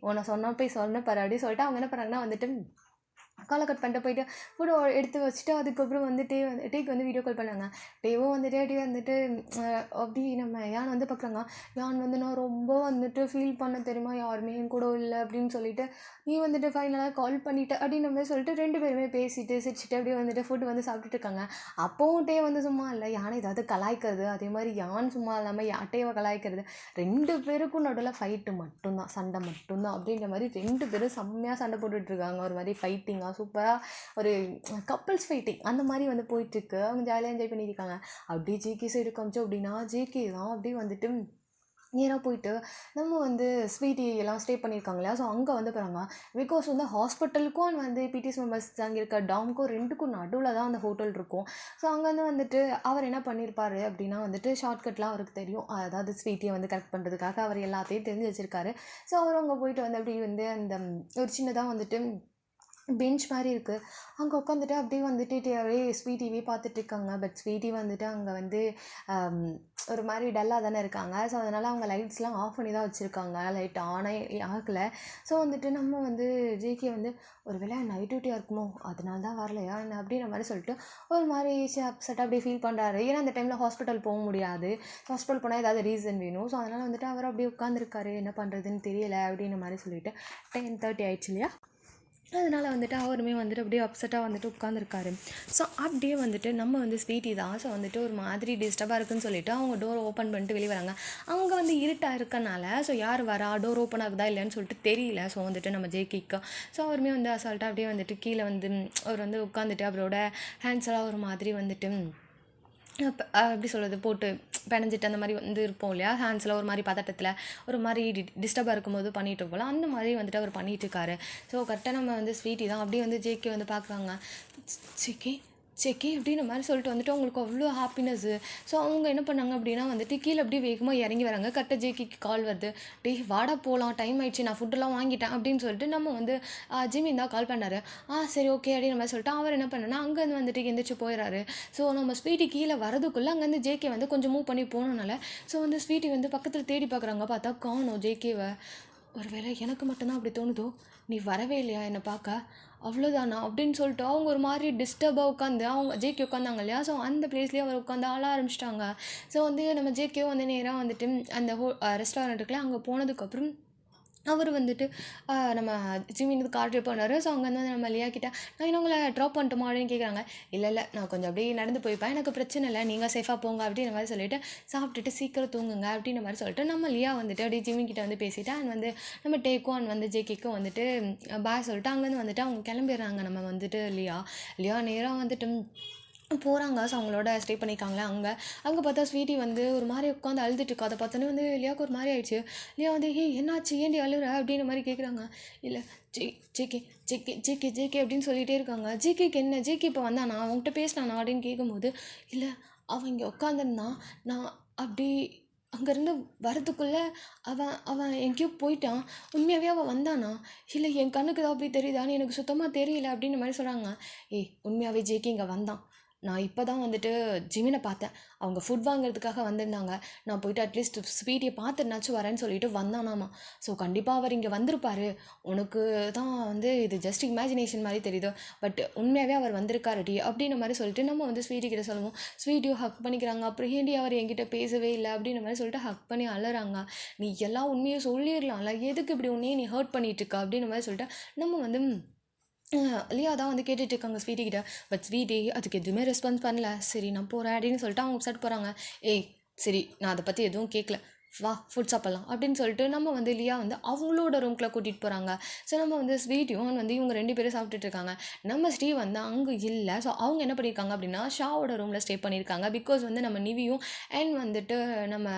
உன்னை சொன்ன போய் சொன்ன பாரு அப்படின்னு சொல்லிட்டு அவங்க என்ன பண்ணுறாங்கன்னா வந்துட்டு காலை கட் பண்ணிட்டு போயிட்டு ஃபுட்டு எடுத்து வச்சுட்டு அதுக்கப்புறம் வந்து டேக்கு வந்து வீடியோ கால் பண்ணாங்க. டேவும் வந்துட்டு அப்படியே வந்துட்டு அப்படி நம்ம யான் வந்து பார்க்குறாங்க. யான் வந்து நான் ரொம்ப வந்துட்டு ஃபீல் பண்ண தெரியுமா, யாருமே என் கூட இல்லை அப்படின்னு சொல்லிட்டு, நீ வந்துட்டு ஃபைனலாக கால் பண்ணிவிட்ட அப்படின்ற மாதிரி சொல்லிட்டு 2 பேருமே பேசிட்டு சிரிச்சுட்டு அப்படியே வந்துட்டு ஃபுட்டு வந்து சாப்பிட்டுட்டு இருக்காங்க. அப்போவும் டே வந்து சும்மா இல்லை, யானை ஏதாவது கலாய்க்கிறது, அதே மாதிரி யான் சும்மா இல்லாமல் டேவை கலாய்க்கிறது, 2 பேருக்கும் நடுவில் ஃபைட்டு மட்டும்தான், சண்டை மட்டும்தான் அப்படின்ற மாதிரி 2 பேரும் செம்மையாக சண்டை போட்டுட்ருக்காங்க. ஒரு மாதிரி ஃபைட்டிங்காக சூப்பராக ஒரு கப்புள்ஸ் ஃபைட்டிங் அந்த மாதிரி வந்து போயிட்டுருக்கு. அவங்க ஜாலியாக என்ஜாய் பண்ணியிருக்காங்க. அப்படியே ஜேகே சைடு காமிச்சோம் அப்படின்னா ஜேகே தான் அப்படியே வந்துட்டு நேராக போயிட்டு நம்ம வந்து ஸ்வீட்டி எல்லாம் ஸ்டே பண்ணியிருக்காங்க இல்லையா, ஸோ அங்கே வந்து போகிறாங்க. பிகாஸ் வந்து ஹாஸ்பிட்டலுக்கும் வந்து பிடிஎஸ் மெம்பர்ஸ் அங்கே இருக்க டாம்க்கும் 2க்கும் நடுவில் தான் அந்த ஹோட்டல் இருக்கும். ஸோ அங்கே வந்துட்டு அவர் என்ன பண்ணியிருப்பார் அப்படின்னா வந்துட்டு ஷார்ட்கட்லாம் அவருக்கு தெரியும், அதாவது ஸ்வீட்டியை வந்து கரெக்ட் பண்ணுறதுக்காக அவர் எல்லாத்தையும் தெரிஞ்சு வச்சுருக்காரு. ஸோ அவர் அங்கே போயிட்டு வந்து அப்படி வந்து அந்த ஒரு சின்னதாக வந்துட்டு பெஞ்ச் மாதிரி இருக்குது. அங்கே உட்காந்துட்டு அப்படியே வந்துட்டு அப்படியே ஸ்வீட்டிவே பார்த்துட்ருக்காங்க. பட் ஸ்வீட்டி வந்துட்டு அங்கே வந்து ஒரு மாதிரி டல்லாக தானே இருக்காங்க. ஸோ அதனால் அவங்க லைட்ஸ்லாம் ஆஃப் பண்ணி தான் வச்சுருக்காங்க. லைட் ஆனே ஆகலை. ஸோ வந்துட்டு நம்ம வந்து ஜேகே வந்து ஒரு வேளை நைட் டியூட்டியாக இருக்குமோ அதனால தான் வரலையா என்ன அப்படின்ற மாதிரி சொல்லிட்டு ஒரு மாதிரி அப்செட்டாக அப்படியே ஃபீல் பண்ணுறாரு. ஏன்னா அந்த டைமில் ஹாஸ்பிட்டல் போக முடியாது. ஹாஸ்பிட்டல் போனால் ஏதாவது ரீசன் வேணும். ஸோ அதனால் வந்துட்டு அவர் அப்படியே உட்காந்துருக்காரு. என்ன பண்ணுறதுன்னு தெரியலை அப்படின்ற மாதிரி சொல்லிட்டு 10:30 ஆயிடுச்சு இல்லையா. அதனால் வந்துட்டு அவருமே வந்துட்டு அப்படியே அப்செட்டாக வந்துட்டு உட்காந்துருக்காரு. ஸோ அப்படியே வந்துட்டு நம்ம வந்து ஸ்வீட்டி தான். ஸோ வந்துட்டு ஒரு மாதிரி டிஸ்டர்பாக இருக்குன்னு சொல்லிட்டு அவங்க டோர் ஓப்பன் பண்ணிட்டு வெளியே வராங்க. அங்கே வந்து இருட்டாக இருக்கனால ஸோ யார் வரா, டோர் ஓப்பன் ஆகுதா இல்லைன்னு சொல்லிட்டு தெரியல. ஸோ வந்துட்டு நம்ம ஜேகேக்கு ஸோ அவருமே வந்து அசால்ட்டாக அப்படியே வந்துட்டு கீழே வந்து அவர் வந்து உட்காந்துட்டு அவரோட ஹேண்ட்ஸ் எல்லாம் ஒரு மாதிரி வந்துட்டு எப்படி சொல்கிறது போட்டு பிணைஞ்சிட்டு அந்த மாதிரி வந்து இருப்போம் இல்லையா. ஹேண்ட்ஸில் ஒரு மாதிரி பதட்டத்தில் ஒரு மாதிரி டிஸ்டர்பாக இருக்கும்போது பண்ணிட்டு போல் அந்த மாதிரி வந்துட்டு அவர் பண்ணிகிட்ருக்காரு. ஸோ கரெக்டாக நம்ம வந்து ஸ்வீட்டி தான் அப்படியே வந்து ஜேகே வந்து பார்க்குறாங்க. செக்கே அப்படின்ற மாதிரி சொல்லிட்டு வந்துட்டு அவங்களுக்கு அவ்வளோ ஹாப்பினஸ்ஸு. ஸோ அவங்க என்ன பண்ணாங்க அப்படின்னா வந்துட்டு கீழே அப்படியே வேகமாக இறங்கி வராங்க. கரெக்டாக ஜேகேக்கு கால் வருது. டேய் வாடா போகலாம், டைம் ஆயிடுச்சு, நான் ஃபுட்டெல்லாம் வாங்கிட்டேன் அப்படின்னு சொல்லிட்டு நம்ம வந்து ஜிமின் தான் கால் பண்ணார். சரி ஓகே அப்படின்ற மாதிரி சொல்லிட்டு அவர் என்ன பண்ணனா அங்கேருந்து வந்துட்டு எந்திரிச்சு போயிடறாரு. ஸோ நம்ம ஸ்வீட்டி கீழே வரதுக்குள்ளே அங்கேருந்து ஜேகே வந்து கொஞ்சம் மூவ் பண்ணி போனனால ஸோ வந்து ஸ்வீட்டி வந்து பக்கத்தில் தேடி பார்க்குறாங்க. பார்த்தா காணோம் ஜேகேவை. ஒரு வேளை எனக்கு மட்டும்தான் அப்படி தோணுதோ, நீ வரவே இல்லையா என்னை பார்க்க, அவ்வளோதானா அப்படின்னு சொல்லிட்டு அவங்க ஒரு மாதிரி டிஸ்டர்பாக உட்காந்து அவங்க ஜேகே உட்காந்தாங்க இல்லையா. ஸோ அந்த பிளேஸ்லேயே அவர் உட்காந்து ஆள ஆரம்பிச்சிட்டாங்க. ஸோ வந்து நம்ம ஜேகேவும் வந்து நேராக வந்துட்டு அந்த ரெஸ்டாரண்ட் இருக்குல்ல அங்கே போனதுக்கப்புறம் அவர் வந்துட்டு நம்ம ஜிமினுக்கு கார் ட்ரிப் பண்ணார். ஸோ அங்கேருந்து வந்து நம்ம லியா கிட்ட நான் இன்னும் உங்களை ட்ராப் பண்ணட்டுமா அப்படின்னு கேட்குறாங்க. இல்லை நான் கொஞ்சம் அப்படியே நடந்து போய்ப்பேன், எனக்கு பிரச்சனை இல்லை, நீங்கள் சேஃபாக போங்க அப்படின்ற மாதிரி சொல்லிவிட்டு சாப்பிட்டுட்டு சீக்கிரம் தூங்குங்க அப்படின்ற மாதிரி சொல்லிட்டு நம்ம லியா வந்துட்டு அப்படியே ஜிமின் கிட்ட வந்து பேசிவிட்டு அண்ட் வந்து நம்ம டேக்கும் அண்ட் வந்து ஜேகேக்கும் வந்துட்டு பாய் சொல்லிட்டு அங்கேருந்து வந்துட்டு அவங்க கிளம்பிடுறாங்க. நம்ம வந்துட்டு லியா நேராக வந்துட்டு போகிறாங்க. ஸோ அவங்களோட ஸ்டே பண்ணியிருக்காங்களே அங்கே பார்த்தா ஸ்வீட்டி வந்து ஒரு மாதிரி உட்காந்து அழுதுட்டுருக்கா. அதை பார்த்தோன்னே வந்து லியாவுக்கு ஒரு மாதிரி ஆயிடுச்சு. லியா வந்து என்னாச்சு, ஏன்டி அழுற அப்படின்ற மாதிரி கேட்குறாங்க. இல்லை ஜேகே ஜேகே ஜேகே ஜேகே அப்படின்னு சொல்லிகிட்டே இருக்காங்க. ஜேகேக்கு என்ன, ஜேகே இப்போ வந்தானா, அவங்ககிட்ட பேசினானா அப்படின்னு கேட்கும்போது இல்லை அவன் இங்கே உட்காந்துருந்தான், நான் அப்படி அங்கேருந்து வரதுக்குள்ளே அவன் எங்கேயோ போயிட்டான், உண்மையாகவே அவன் வந்தானா, இல்லை என் கண்ணுக்கு தான் அப்படி தெரியுதான்னு எனக்கு சுத்தமாக தெரியல அப்படின்ற மாதிரி சொல்கிறாங்க. உண்மையாகவே ஜேகே இங்கே வந்தான், நான் இப்போ தான் வந்துட்டு ஜிமினை பார்த்தேன், அவங்க ஃபுட் வாங்குறதுக்காக வந்திருந்தாங்க, நான் போயிட்டு அட்லீஸ்ட் ஸ்வீட்டியை பார்த்துனாச்சும் வரேன்னு சொல்லிட்டு வந்தானாமா. ஸோ கண்டிப்பாக அவர் இங்கே வந்திருப்பார், உனக்கு தான் வந்து இது ஜஸ்ட் இமேஜினேஷன் மாதிரி தெரியுது, பட் உண்மையாகவே அவர் வந்திருக்காருடி அப்படின்ற மாதிரி சொல்லிட்டு நம்ம வந்து ஸ்வீட்டி கிட்ட சொல்லுவோம். ஸ்வீட்டியும் ஹக் பண்ணிக்கிறாங்க. அப்புறம் ஏண்டி அவர் என்கிட்ட பேசவே இல்லை அப்படின்ற மாதிரி சொல்லிட்டு ஹக் பண்ணி அழுறாங்க. நீ எல்லாம் உண்மையை சொல்லிடலாம்ல, எதுக்கு இப்படி உன்னையே நீ ஹர்ட் பண்ணிட்டு இருக்கா அப்படின்ற மாதிரி சொல்லிட்டு நம்ம வந்து லியா தான் வந்து கேட்டுட்டு இருக்காங்க ஸ்வீட்டி கிட்ட. பட் ஸ்வீட்டி அதுக்கு எதுவுமே ரெஸ்பான்ஸ் பண்ணல. சரி நான் போகிறேன் அப்படின்னு சொல்லிட்டு அவங்க அப்செட் போகிறாங்க. சரி நான் அதை பற்றி எதுவும் கேட்கல, வா ஃபுட் சாப்பிட்லாம் அப்படின்னு சொல்லிட்டு நம்ம வந்து லியா வந்து அவங்களோட ரூம்குள்ளே கூட்டிகிட்டு போகிறாங்க. ஸோ நம்ம வந்து ஸ்வீட்டியும் வந்து இவங்க 2 பேரும் சாப்பிட்டுட்டு இருக்காங்க. நம்ம ஸ்ரீ வந்து அங்கே இல்லை. ஸோ அவங்க என்ன பண்ணியிருக்காங்க அப்படின்னா ஷாவோட ரூமில் ஸ்டே பண்ணியிருக்காங்க. பிகாஸ் வந்து நம்ம நிவியும் அண்ட் வந்துட்டு நம்ம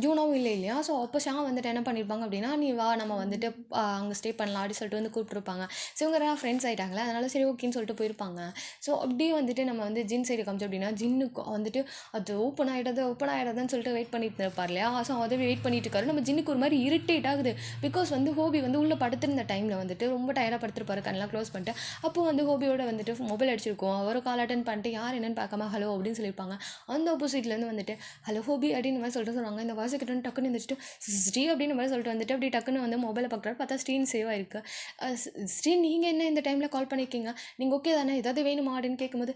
யூனாவும் இல்லை இல்லையா. ஸோ அப்போ ஷா வந்துட்டு என்ன பண்ணியிருப்பாங்க அப்படின்னா நீ வா நம்ம வந்துட்டு அங்கே ஸ்டே பண்ணலாம் அப்படின்னு சொல்லிட்டு வந்து கூப்பிட்ருப்பாங்க. ஸோ இவங்க ஃப்ரெண்ட்ஸ் ஆகிட்டாங்களே, அதனால் சரி ஓகேன்னு சொல்லிட்டு போயிருப்பாங்க. ஸோ அப்படியே வந்துட்டு நம்ம வந்து ஜின் சைடு காமிச்சோம் அப்படின்னா ஜின்னுக்கு வந்துட்டு அது ஓப்பன் ஆகிடாதுன்னு சொல்லிட்டு வெயிட் பண்ணிட்டு இருப்பார் இல்லையா. ஸோ அதை வெயிட் பண்ணிட்டு இருக்காரு. நம்ம ஜின்னுக்கு ஒரு மாதிரி இரிட்டேட் ஆகுது. பிகாஸ் வந்து ஹோபி வந்து உள்ளே படுத்திருந்த டைமில் வந்துட்டு ரொம்ப டயர்டாக படுத்திருப்பாரு, கண்ணெல்லாம் க்ளோஸ் பண்ணிட்டு. அப்போ வந்து ஹோபியோட வந்துட்டு மொபைல் அடிச்சிருக்கோம். அவரை கால் அட்டன் பண்ணிட்டு யார் என்னன்னு பார்க்காம ஹலோ அப்படின்னு சொல்லியிருப்பாங்க. அந்த ஆப்போசிட்லேருந்து வந்துட்டு ஹலோ ஹோபி அப்படின்னு மாதிரி சொல்லிட்டு சொல்லுவாங்க. இந்த வாய்ஸ் கிட்ட டக்குன்னு வந்துட்டு ஸ்ரீ அப்படின்னு மாதிரி சொல்லிட்டு வந்துட்டு அப்படி டக்குன்னு வந்து மொபைலை பார்க்குறாரு. பார்த்தா ஸ்க்ரீன் சேவ் ஆயிருக்கு. ஸ்ரீ நீங்கள் என்ன இந்த டைமில் கால் பண்ணியிருக்கீங்க, நீங்கள் ஓகே தானே, ஏதாவது வேணுமா அப்படின்னு கேட்கும்போது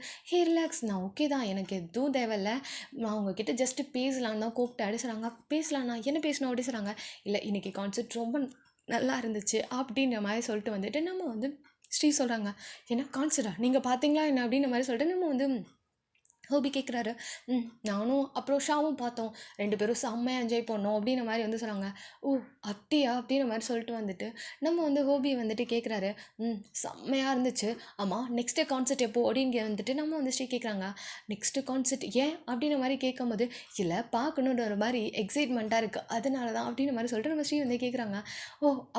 ரிலாக்ஸ், நான் ஓகே தான், எனக்கு எதுவும் தேவையில்லை, நான் உங்ககிட்ட ஜஸ்ட்டு பேசலான்னு தான் கூப்பிட்டு அடிச்சுறாங்க. பேசலாம்ண்ணா, என்ன பேசணும் அப்படி சொல்கிறாங்க. இல்லை இன்றைக்கி கான்செப்ட் ரொம்ப நல்லா இருந்துச்சு அப்படின்ற மாதிரி சொல்லிட்டு வந்துட்டு நம்ம வந்து ஸ்ரீ சொல்கிறாங்க. ஏன்னா கான்செப்டா நீங்கள் பார்த்தீங்களா என்ன அப்படின்ற மாதிரி சொல்லிட்டு நம்ம வந்து ஹோபி கேட்குறாரு. நானும் அப்புறம் ஷாவும் பார்த்தோம், 2 பேரும் செம்மையாக என்ஜாய் பண்ணோம் அப்படின்ற மாதிரி வந்து சொன்னாங்க. அப்படியா அப்படின்ற மாதிரி சொல்லிட்டு வந்துட்டு நம்ம வந்து ஹோபி வந்துட்டு கேட்குறாரு. செம்மையாக இருந்துச்சு, ஆமாம் நெக்ஸ்ட்டு கான்செர்ட் எப்போ அப்படின்னு வந்துட்டு நம்ம வந்து ஸ்ரீ கேட்குறாங்க. நெக்ஸ்ட்டு கான்செர்ட் ஏன் அப்படின்ற மாதிரி கேட்கும்போது இல்லை பார்க்கணுன்ற ஒரு மாதிரி எக்ஸைட்மெண்ட்டாக இருக்குது, அதனால தான் அப்படின்ற மாதிரி சொல்லிட்டு நம்ம ஸ்ரீ வந்து கேட்குறாங்க.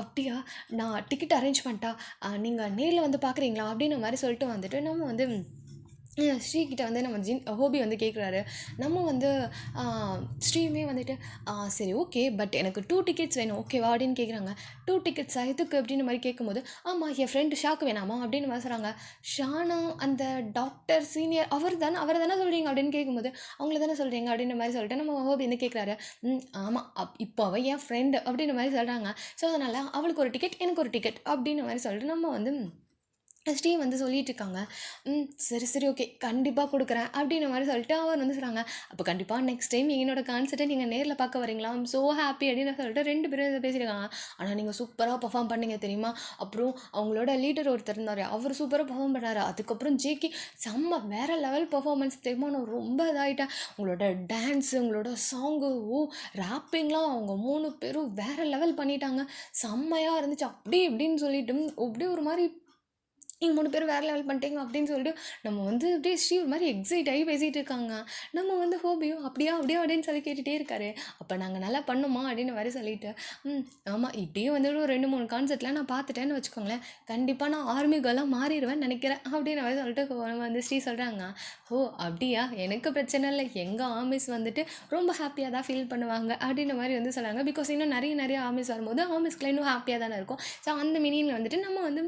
அப்படியா, நான் டிக்கெட் அரேஞ்ச் பண்ணிட்டா, நீங்கள் நேரில் வந்து பார்க்குறீங்களா அப்படின்ற மாதிரி சொல்லிட்டு வந்துட்டு நம்ம வந்து ஸ்ரீகிட்ட வந்து நம்ம ஹோபி வந்து கேட்குறாரு. நம்ம வந்து ஸ்ரீயுமே வந்துட்டு சரி ஓகே, பட் எனக்கு 2 டிக்கெட்ஸ் வேணும் ஓகேவா அப்படின்னு கேட்குறாங்க. 2 டிக்கெட்ஸா எதுக்கு அப்படின்ற மாதிரி கேட்கும்போது, ஆமாம் என் ஃப்ரெண்டு ஷாக்கு வேணாமா அப்படின்னு மாதிரி சொல்கிறாங்க. ஷானா அந்த டாக்டர் சீனியர் அவர் தானே சொல்கிறீங்க அப்படின்னு கேட்கும்போது, அவங்கள தானே சொல்கிறீங்க அப்படின்ற மாதிரி சொல்லிட்டு நம்ம ஹோபி வந்து கேட்குறாரு. ஆமாம் இப்போ அவள் என் ஃப்ரெண்டு அப்படின்ற மாதிரி சொல்கிறாங்க. ஸோ அதனால் அவளுக்கு ஒரு டிக்கெட் எனக்கு ஒரு டிக்கெட் அப்படின்ற மாதிரி சொல்லிட்டு நம்ம வந்து ஸ்ரீ வந்து சொல்லிட்டு இருக்காங்க. சரி சரி ஓகே கண்டிப்பாக கொடுக்குறேன் அப்படின்ற மாதிரி சொல்லிட்டு அவர் வந்து சொல்கிறாங்க. அப்போ கண்டிப்பாக நெக்ஸ்ட் டைம் என்னோட கான்சர்ட்டை நீங்கள் நேரில் பார்க்க வரீங்களா, ஐம் ஸோ ஹாப்பி அப்படின்னு சொல்லிட்டு 2 பேரும் இதை பேசியிருக்காங்க. ஆனால் நீங்கள் சூப்பராக பர்ஃபார்ம் பண்ணீங்க தெரியுமா, அப்புறம் அவங்களோட லீடர் ஒருத்தர் இருந்தார், அவர் சூப்பராக பர்ஃபார்ம் பண்ணார், அதுக்கப்புறம் ஜேகே செம்ம வேறு லெவல் பர்ஃபார்மன்ஸ் தெரியுமா, நான் ரொம்ப இதாகிட்டேன். உங்களோட டான்ஸு உங்களோட சாங்கு ரேப்பிங்லாம் அவங்க 3 பேரும் வேறு லெவல் பண்ணிட்டாங்க, செம்மையாக இருந்துச்சு அப்படி இப்படின்னு சொல்லிட்டு அப்படியே ஒரு மாதிரி நீங்கள் 3 பேரும் வேறு லெவல் பண்ணிட்டீங்க அப்படின்னு சொல்லிட்டு நம்ம வந்து அப்படியே ஸ்ரீ ஒரு மாதிரி எக்ஸைட் ஆகி பேசிகிட்டு இருக்காங்க. நம்ம வந்து ஹோபியும் அப்படியா அப்படியே அப்படின்னு சொல்லி கேட்டுகிட்டே இருக்காரு. அப்போ நாங்கள் நல்லா பண்ணுமா அப்படின்னு மாதிரி சொல்லிட்டு ஆமாம் இப்படியே வந்து ஒரு 2-3 கான்செர்ட்லாம் நான் பார்த்துட்டேன்னு வச்சுக்கோங்களேன், கண்டிப்பாக நான் ஆர்மி கேர்லாக மாறிடுவேன்னு நினைக்கிறேன் அப்படின்னு மாதிரி சொல்லிட்டு நம்ம வந்து ஸ்ரீ சொல்கிறாங்க. ஓ அப்படியா, எனக்கு பிரச்சனை இல்லை, எங்கள் ஆர்மிஸ் வந்துட்டு ரொம்ப ஹாப்பியாக தான் ஃபீல் பண்ணுவாங்க அப்படின்ற மாதிரி வந்து சொல்கிறாங்க. பிகாஸ் இன்னும் நிறைய ஆர்மிஸ் வரும்போது ஆர்மிஸ்க்குலாம் இன்னும் ஹாப்பியாக தானே இருக்கும். ஸோ அந்த மீனிங்கில் வந்துட்டு நம்ம வந்து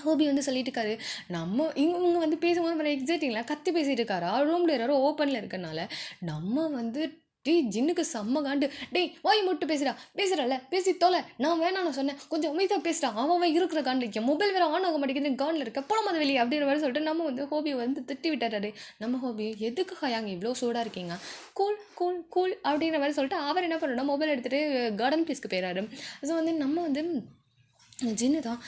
ஹோபி வந்து சொல்லிட்டு இருக்காரு. நம்ம இவங்க வந்து பேசும்போது நம்ம எக்ஸைட்டிங்களா கத்தி பேசிகிட்டு இருக்காரா, ரூம் டோர் யாரோ ஓப்பனில் இருக்கனால நம்ம வந்து ஜின்னுக்கு செம்ம காண்டு. டேய் வாய் மட்டும் பேசுகிறல்ல பேசி தோலை, நான் வேணாம் சொன்னேன், கொஞ்சம் அமைதியாக பேசுகிறான், அவன் இருக்கிற காண்டு, என் மொபைல் வேறு ஆன் ஆக மாட்டேங்குது, காண்டில் இருக்க போன மாதிரி வெளியே அப்படின்ற மாதிரி சொல்லிட்டு நம்ம வந்து ஹோபியை வந்து திட்டி விட்டாரு. நம்ம ஹோபி எதுக்கு ஹயாங்க இவ்வளோ சூடாக இருக்கீங்க, கூல் கூல் கூல் அப்படின்ற மாதிரி சொல்லிட்டு அவர் என்ன பண்ணுறோன்னா மொபைல் எடுத்துகிட்டு கார்டன் பீஸ்க்கு போயிடாரு. ஸோ வந்து நம்ம வந்து ஜின்னு தான்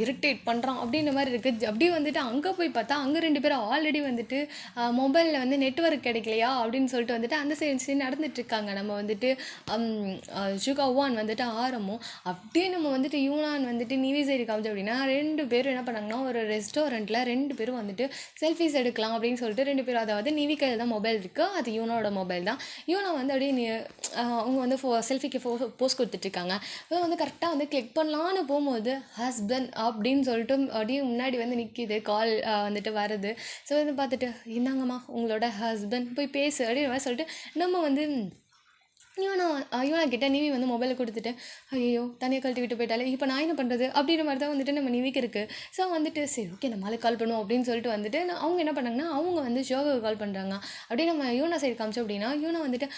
இரிட்டேட் பண்ணுறான் அப்படின்ற மாதிரி இருக்குது. அப்படியே வந்துட்டு அங்கே போய் பார்த்தா அங்கே 2 பேரும் ஆல்ரெடி வந்துட்டு மொபைலில் வந்து நெட்வொர்க் கிடைக்கலையா அப்படின்னு சொல்லிட்டு வந்துட்டு அந்த சைடு நடந்துட்டுருக்காங்க. நம்ம வந்துட்டு ஷுகாவான் வந்துட்டு ஆரம்பம் அப்படியே நம்ம வந்துட்டு யூனான் வந்துட்டு நிவி சைடு காமிச்சோம் அப்படின்னா 2 பேரும் என்ன பண்ணாங்கன்னா ஒரு ரெஸ்டாரண்ட்டில் 2 பேரும் வந்துட்டு செல்ஃபிஸ் எடுக்கலாம் அப்படின்னு சொல்லிட்டு 2 பேரும், அதாவது நிவி கையில் தான் மொபைல் இருக்குது, அது யூனோட மொபைல் தான். யூனா வந்து அப்படியே அவங்க வந்து செல்ஃபிக்கு போஸ்ட் கொடுத்துட்ருக்காங்க. வந்து கரெக்டாக வந்து கிளிக் பண்ணலான்னு போகும்போது ஹஸ்பண்ட் அப்படின்னு சொல்லிட்டு அப்படியே முன்னாடி வந்து நிற்கிது, கால் வந்துட்டு வருது. ஸோ வந்து பார்த்துட்டு இந்தாங்கம்மா உங்களோட ஹஸ்பண்ட் போய் பேசு அப்படின்னு மாதிரி சொல்லிட்டு நம்ம வந்து இவனா கிட்ட நிவி வந்து மொபைலை கொடுத்துட்டு ஐயோ தனியாக கழட்டி விட்டு போயிட்டாலே இப்போ நான் என்ன பண்ணுறது அப்படின்ற மாதிரி தான் வந்துட்டு நம்ம நிவிக்கு இருக்குது. ஸோ வந்துட்டு சரி ஓகே நம்மளால கால் பண்ணுவோம் அப்படின்னு சொல்லிட்டு வந்துட்டு அவங்க என்ன பண்ணாங்கன்னா அவங்க வந்து ஷோகாவுக்கு கால் பண்ணுறாங்க. அப்படியே நம்ம யூனா சைடு காமிச்சோம் அப்படின்னா யூனா வந்துட்டு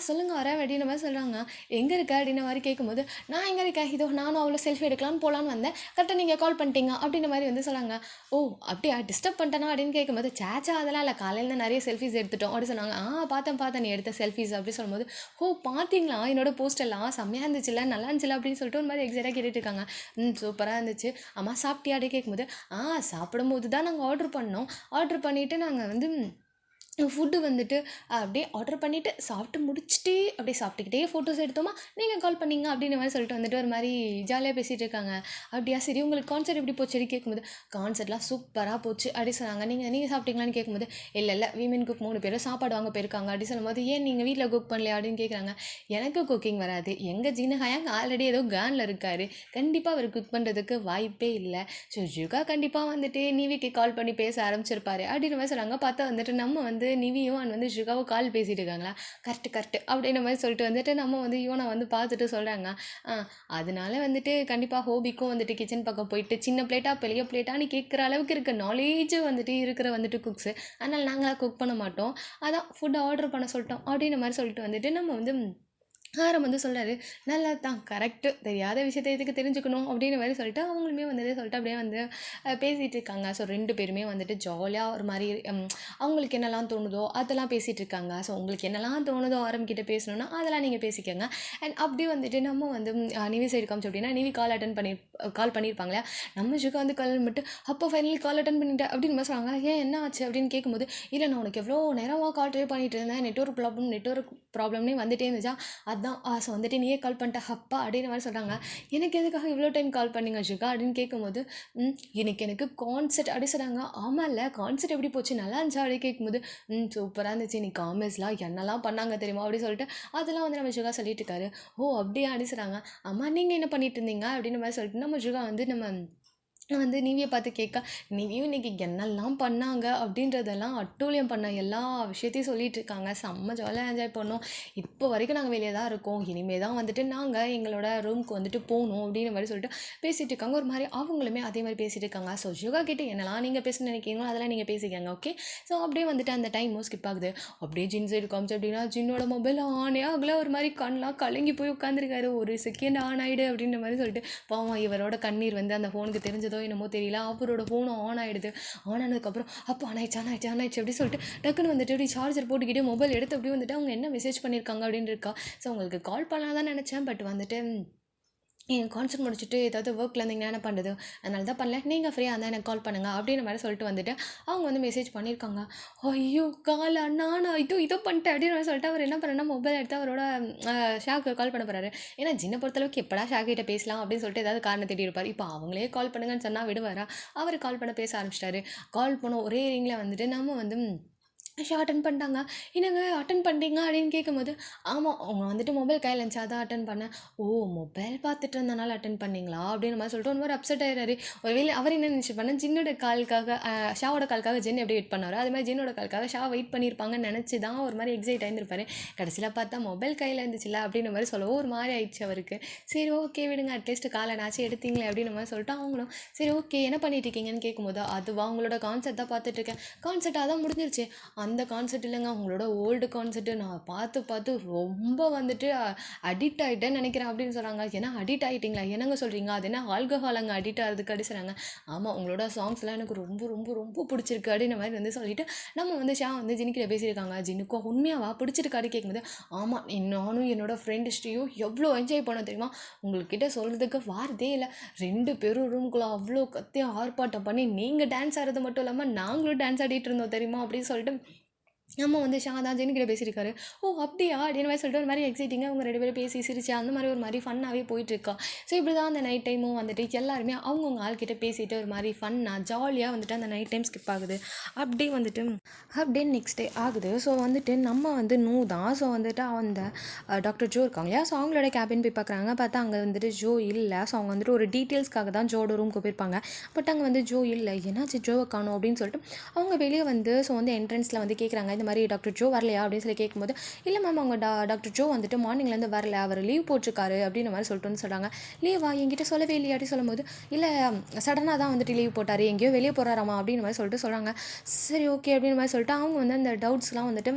சொல்லுங்கள் வரேன் அப்படின்ற மாதிரி சொல்கிறாங்க. எங்கே இருக்க அப்படின்ற மாதிரி கேட்கும்போது நான் எங்கே இருக்கேன், இதோ நானும் அவ்வளோ செல்ஃபி எடுக்கலான்னு போகலான்னு வந்தேன், கரெக்டாக நீங்கள் கால் பண்ணிட்டீங்க அப்படின்ற மாதிரி வந்து சொல்கிறாங்க. ஓ அப்படியா டிஸ்டர்ப் பண்ணிட்டேனா அப்படின்னு கேட்கும்போது சேச்சா அதெல்லாம் இல்லை, காலையில் நிறைய செல்ஃபிஸ் எடுத்துட்டோம் அப்படி சொன்னாங்க. பார்த்தேன் நீ எடுத்த செல்ஃபிஸ் அப்படி சொல்லும்போது பார்த்தீங்களா என்னோட போஸ்ட் எல்லாம் செம்மையாக இருந்துச்சுல்ல, நல்லா இருந்துச்சுல அப்படின்னு சொல்லிட்டு ஒரு மாதிரி எக்ஸைட்டாக கேட்டுட்டு இருக்காங்க. சூப்பராக இருந்துச்சு, அம்மா சாப்பிட்டியா அப்படி கேட்கும்போது சாப்பிடும்போது தான் நாங்கள் ஆர்டர் பண்ணிவிட்டு நாங்கள் வந்து ஃபுட்டு வந்துட்டு அப்படியே ஆர்டர் பண்ணிவிட்டு சாப்பிட்டு முடிச்சுட்டே அப்படியே சாப்பிட்டுக்கிட்டே ஃபோட்டோஸ் எடுத்தோமா நீங்கள் கால் பண்ணீங்க அப்படின்ற மாதிரி சொல்லிட்டு வந்துட்டு ஒரு மாதிரி ஜாலியாக பேசிகிட்டு இருக்காங்க. அப்படியா சரி உங்களுக்கு கான்சர்ட் எப்படி போச்சு அப்படி கேட்கும்போது கான்சர்ட்லாம் சூப்பராக போச்சு அப்படி சொன்னாங்க. நீங்கள் சாப்பிட்டீங்களான்னு கேட்கும்போது இல்லை விமன் குக் 3 பேரும் சாப்பாடு வாங்க போயிருக்காங்க அப்படி சொல்லும்போது ஏன் நீங்கள் வீட்டில் குக் பண்ணலையா அப்படின்னு கேட்குறாங்க. எனக்கு குக்கிங் வராது, எங்கள் ஜீன ஹயாங் ஆல்ரெடி ஏதோ கேனில் இருக்கார், கண்டிப்பாக அவர் குக் பண்ணுறதுக்கு வாய்ப்பே இல்லை. ஸோ ஜுகா கண்டிப்பாக வந்துட்டு நிவிக்கு கால் பண்ணி பேச ஆரம்பிச்சிருப்பாரு அப்படின்ற மாதிரி சொல்கிறாங்க. பார்த்தா வந்துட்டு நம்ம வந்து நிவியும் அண்ட் வந்து ஷுகாவும் கால் பேசிகிட்டு இருக்காங்களா, கரெக்டு அப்படின்ற மாதிரி சொல்லிட்டு வந்துட்டு நம்ம வந்து யூனை வந்து பார்த்துட்டு சொல்கிறாங்க. அதனால வந்துட்டு கண்டிப்பாக ஹோபிக்கும் வந்துட்டு கிச்சன் பக்கம் போயிட்டு சின்ன பிளேட்டா பெரிய பிளேட்டான்னு கேட்குற அளவுக்கு இருக்க நாலேஜ் வந்துட்டு இருக்கிற வந்துட்டு குக்ஸு, அதனால் நாங்களாம் குக் பண்ண மாட்டோம், அதான் ஃபுட் ஆர்டர் பண்ண சொல்லிட்டோம் அப்படின்ற மாதிரி சொல்லிட்டு வந்துட்டு நம்ம வந்து ஆரம் வந்து சொல்கிறாரு. நல்லா தான் கரெக்டு, தெரியாத விஷயத்தை எதுக்கு தெரிஞ்சுக்கணும் அப்படின்ற மாதிரி சொல்லிட்டு அவங்களுமே வந்துட்டு சொல்லிட்டு அப்படியே வந்து பேசிகிட்டு இருக்காங்க. ஸோ 2 பேருமே வந்துட்டு ஜாலியாக ஒரு மாதிரி அவங்களுக்கு என்னெல்லாம் தோணுதோ அதெல்லாம் பேசிகிட்டு இருக்காங்க. ஸோ உங்களுக்கு என்னெல்லாம் தோணுதோ ஆரம்பிக்கிட்ட பேசணுன்னா அதெல்லாம் நீங்கள் பேசிக்கோங்க. அண்ட் அப்படியே வந்துட்டு நம்ம வந்து நிவி சைடு காமிச்சோம் அப்படின்னா நிவி கால் பண்ணியிருப்பாங்களே, நம்ம ஜுகா வந்து கால் பண்ணிட்டு அப்போ ஃபைனலி கால் அட்டன் பண்ணிட்டேன் அப்படின்னு மாதிரி சொல்கிறாங்க. ஏன் என்ன ஆச்சு அப்படின்னு கேட்கும்போது இல்லை நான் உனக்கு எவ்வளோ நேரமாக கால் ட்ரை பண்ணிட்டு இருந்தேன், நெட்வொர்க் ப்ராப்ளம்னே வந்துட்டே இருந்துச்சா, அதான் ஸோ வந்துட்டு நீயே கால் பண்ணிட்ட அப்பா அப்படின்ற மாதிரி சொல்கிறாங்க. எனக்கு எதுக்காக இவ்வளோ டைம் கால் பண்ணிங்க ஷுகா அப்படின்னு கேட்கும்போது எனக்கு கான்செர்ட் அப்படி சொல்கிறாங்க. ஆமாம் இல்லை கான்செர்ட் எப்படி போச்சு நல்லா இருந்துச்சா அப்படி கேட்கும்போது சூப்பராக இருந்துச்சு, நீ காமெஸ்லாம் என்னெல்லாம் பண்ணாங்க தெரியுமா அப்படி சொல்லிட்டு அதெல்லாம் வந்து நம்ம ஷுகா சொல்லிட்டு இருக்காரு. ஓ அப்படியே அப்படி சொல்கிறாங்க. அம்மா நீங்கள் என்ன பண்ணிட்டு இருந்தீங்க அப்படின்ற மாதிரி சொல்லிட்டு நம்ம ஷுகா வந்து நம்ம வந்து நிவியை பார்த்து கேட்க, நிவியும் இன்னைக்கு என்னெல்லாம் பண்ணாங்க அப்படின்றதெல்லாம் அட்டூழியம் பண்ண எல்லா விஷயத்தையும் சொல்லிட்டு இருக்காங்க. செம்ம ஜாலியாக என்ஜாய் பண்ணோம். இப்போ வரைக்கும் நாங்கள் வெளியே தான் இருக்கோம். இனிமேல் தான் வந்துட்டு நாங்கள் எங்களோட ரூமுக்கு வந்துட்டு போகணும் அப்படின்ற மாதிரி சொல்லிட்டு பேசிகிட்டு இருக்காங்க. ஒரு மாதிரி அவங்களுமே அதே மாதிரி பேசிகிட்டு இருக்காங்க. ஸோ யுகா கிட்ட என்னெல்லாம் நீங்கள் பேச நினைக்கிறீங்களோ அதெல்லாம் நீங்கள் பேசிக்கங்க, ஓகே. ஸோ அப்படியே வந்துட்டு அந்த டைமும் ஸ்கிப் ஆகுது. அப்படியே ஜின் சைடு காமிச்சு அப்படின்னா ஜின்னோட மொபைல் ஆனே ஆகல. ஒரு மாதிரி கண்ணெலாம் கலங்கி போய் உட்காந்துருக்காரு. ஒரு செகண்ட் ஆன் ஆகிடு அப்படின்ற மாதிரி சொல்லிட்டு பாவம் இவரோட கண்ணீர் வந்து அந்த ஃபோனுக்கு தெரிஞ்சதோ என்னமோ தெரியல. அவரோட ஃபோனும் ஆன் ஆகிடுது. ஆன் ஆனதுக்கப்புறம் அப்போ ஆன் ஆயிடுச்சு அப்படி சொல்லிட்டு டக்குன்னு வந்துட்டு அப்படி சார்ஜர் போட்டுக்கிட்டே மொபைல் எடுத்து அப்படி வந்துட்டு அவங்க என்ன மெசேஜ் பண்ணியிருக்காங்க அப்படின்னு இருக்கா. ஸோ உங்களுக்கு கால் பண்ணலாம் தான் நினச்சேன். பட் வந்துட்டு என் கான்சர்ட் முடிச்சுட்டு ஏதாவது ஒர்க்கில் இருந்தீங்கன்னா என்ன பண்ணுறது, அதனால தான் பண்ணல. நீங்கள் ஃப்ரீயாக இருந்தால் எனக்கு கால் பண்ணுங்கள் அப்படின்ற மாதிரி சொல்லிட்டு வந்துட்டு அவங்க வந்து மெசேஜ் பண்ணியிருக்காங்க. ஐயோ காலா நானா இதோ பண்ணிட்டேன் அப்படின்னு சொல்லிட்டு அவர் என்ன பண்ணேன்னா மொபைல் எடுத்து அவரோட ஷாக்கு கால் பண்ண போகிறாரு. ஏன்னா ஜின்னை பொறுத்தளவுக்கு எப்படா ஷாக் கிட்ட பேசலாம் அப்படின்னு சொல்லிட்டு ஏதாவது காரணம் தேடி இருப்பார். இப்போ அவங்களே கால் பண்ணுங்கன்னு சொன்னால் விடுவாரா? அவர் கால் பண்ண பேச ஆரம்பிச்சிட்டாரு. கால் பண்ண ஒரே ரிங்கில் வந்துட்டு நம்ம வந்து அட்டன் பண்ணிட்டாங்க. என்னங்க அட்டன் பண்ணிட்டீங்க அப்படின்னு கேட்கும்போது, ஆமாம் அவங்க வந்துட்டு மொபைல் கையில் இருந்துச்சு அதான் அட்டன் பண்ணேன். ஓ மொபைல் பார்த்துட்டு இருந்தனால அட்டன் பண்ணிங்களா அப்படின்ற மாதிரி சொல்லிட்டு ஒரு மாதிரி அப்செட் ஆயிடுறாரு. ஒருவேளை அவர் என்ன நினச்சி பண்ணேன், ஜின்னோட காலுக்காக ஷாவோட காலுக்காக ஜின் எப்படி வெயிட் பண்ணாரோ அது மாதிரி ஜின்னோட காலுக்காக ஷா வெயிட் பண்ணியிருப்பாங்கன்னு நினச்சி தான் ஒரு மாதிரி எக்ஸைட் ஆகிருப்பாரு. கடைசியில் பார்த்தா மொபைல் கையில் இருந்துச்சுல்ல அப்படின்ற மாதிரி சொல்லவும் ஒரு மாதிரி ஆயிடுச்சு அவருக்கு. சரி ஓகே விடுங்க, அட்லீஸ்ட் காலை நாச்சு எடுத்தீங்களே அப்படின்ற மாதிரி சொல்லிட்டு அவங்களும் சரி ஓகே என்ன பண்ணிட்டு இருக்கீங்கன்னு கேட்கும்போது, அதுவா உங்களோட கான்செர்ட் தான் பார்த்துட்டு இருக்கேன். கான்செர்ட் அதான் முடிஞ்சிருச்சு. அந்த கான்செர்ட் இல்லைங்க, உங்களோட ஓல்டு கான்செர்ட்டு நான் பார்த்து ரொம்ப வந்துட்டு அடிக்ட் ஆகிட்டேன்னு நினைக்கிறேன் அப்படின்னு சொல்கிறாங்க. ஏன்னா அடிக்ட் ஆகிட்டிங்களா, என்னங்க சொல்கிறீங்க, அது என்ன ஆல்கஹால் அங்கே அடிக்ட் ஆகிறதுக்கு அப்படி சொல்கிறாங்க. ஆமாம் உங்களோட சாங்ஸ்லாம் எனக்கு ரொம்ப ரொம்ப ரொம்ப பிடிச்சிருக்கு அப்படின்ற மாதிரி வந்து சொல்லிட்டு நம்ம வந்து ஷா வந்து ஜின்கிட்ட பேசியிருக்காங்க. ஜின்னுக்கும் உண்மையாவா பிடிச்சிருக்காரு கேட்கும்போது, ஆமாம் நானும் என்னோட ஃப்ரெண்ட் ஸ்ரீயும் எவ்வளோ என்ஜாய் பண்ணோம் தெரியுமா, உங்கள்கிட்ட சொல்கிறதுக்கு வார்த்தையே இல்லை. 2 பேரும் ரூம்குள்ளே அவ்வளோ கத்தி ஆர்ப்பாட்டம் பண்ணி நீங்கள் டான்ஸ் ஆடுறது மட்டும் இல்லாமல் நாங்களும் டான்ஸ் ஆடிட்டு இருந்தோம் தெரியுமா அப்படின்னு சொல்லிட்டு நம்ம வந்து ஷா தான் ஜெனிக்கிட்ட பேசியிருக்காரு. ஓ அப்படியா அப்படின்னு மாதிரி சொல்லிட்டு ஒரு மாதிரி எக்ஸைட்டிங்காக அவங்க 2 பேரும் பேசி சிரிச்சு அந்த மாதிரி ஒரு மாதிரி ஃபன்னாகவே போயிட்டுருக்கா. ஸோ இப்படி தான் அந்த நைட் டைமும் வந்துட்டு எல்லாருமே அவங்கவுங்க ஆள்கிட்ட பேசிட்டு ஒரு மாதிரி ஃபன்னாக ஜாலியாக வந்துட்டு அந்த நைட் டைம் ஸ்கிப் ஆகுது. அப்படியே வந்துட்டு அப்படியே நெக்ஸ்ட் டே ஆகுது. ஸோ வந்துட்டு நம்ம வந்து தான் ஸோ வந்துட்டு அந்த டாக்டர் ஜோ இருக்காங்க இல்லையா, ஸோ அவங்களோட கேபின் போய் பார்க்குறாங்க. பார்த்தா அங்கே வந்துட்டு ஜோ இல்லை. ஸோ அவங்க வந்துட்டு ஒரு டீட்டெயில்ஸ்க்காக தான் ஜோட ரூமுக்கு போயிருப்பாங்க. பட் அங்கே வந்து ஜோ இல்லை. என்னாச்சு ஜோவை காணும் அப்படின்னு சொல்லிட்டு அவங்க வெளியே வந்து ஸோ வந்து என்ட்ரன்ஸில் வந்து கேட்குறாங்க, இந்த மாதிரி டாக்டர் ஜோ வரலையா அப்படின்னு சொல்லி கேட்கும்போது, இல்லை மேம் அவங்க டாக்டர் ஜோ வந்துட்டு மார்னிங்லேருந்து வரல, அவர் லீவ் போட்டிருக்காரு அப்படின்ற மாதிரி சொல்லிட்டு வந்து சொல்கிறாங்க. லீவா என்கிட்ட சொல்லவே இல்லையா அப்படின்னு சொல்லும்போது, இல்லை சடனாக தான் வந்துட்டு லீவ் போட்டார், எங்கேயோ வெளியே போகிறாராமா அப்படின்னு மாதிரி சொல்லிட்டு சொல்கிறாங்க. சரி ஓகே அப்படின்னு மாதிரி சொல்லிட்டு அவங்க வந்து அந்த டவுட்ஸ்லாம் வந்துட்டு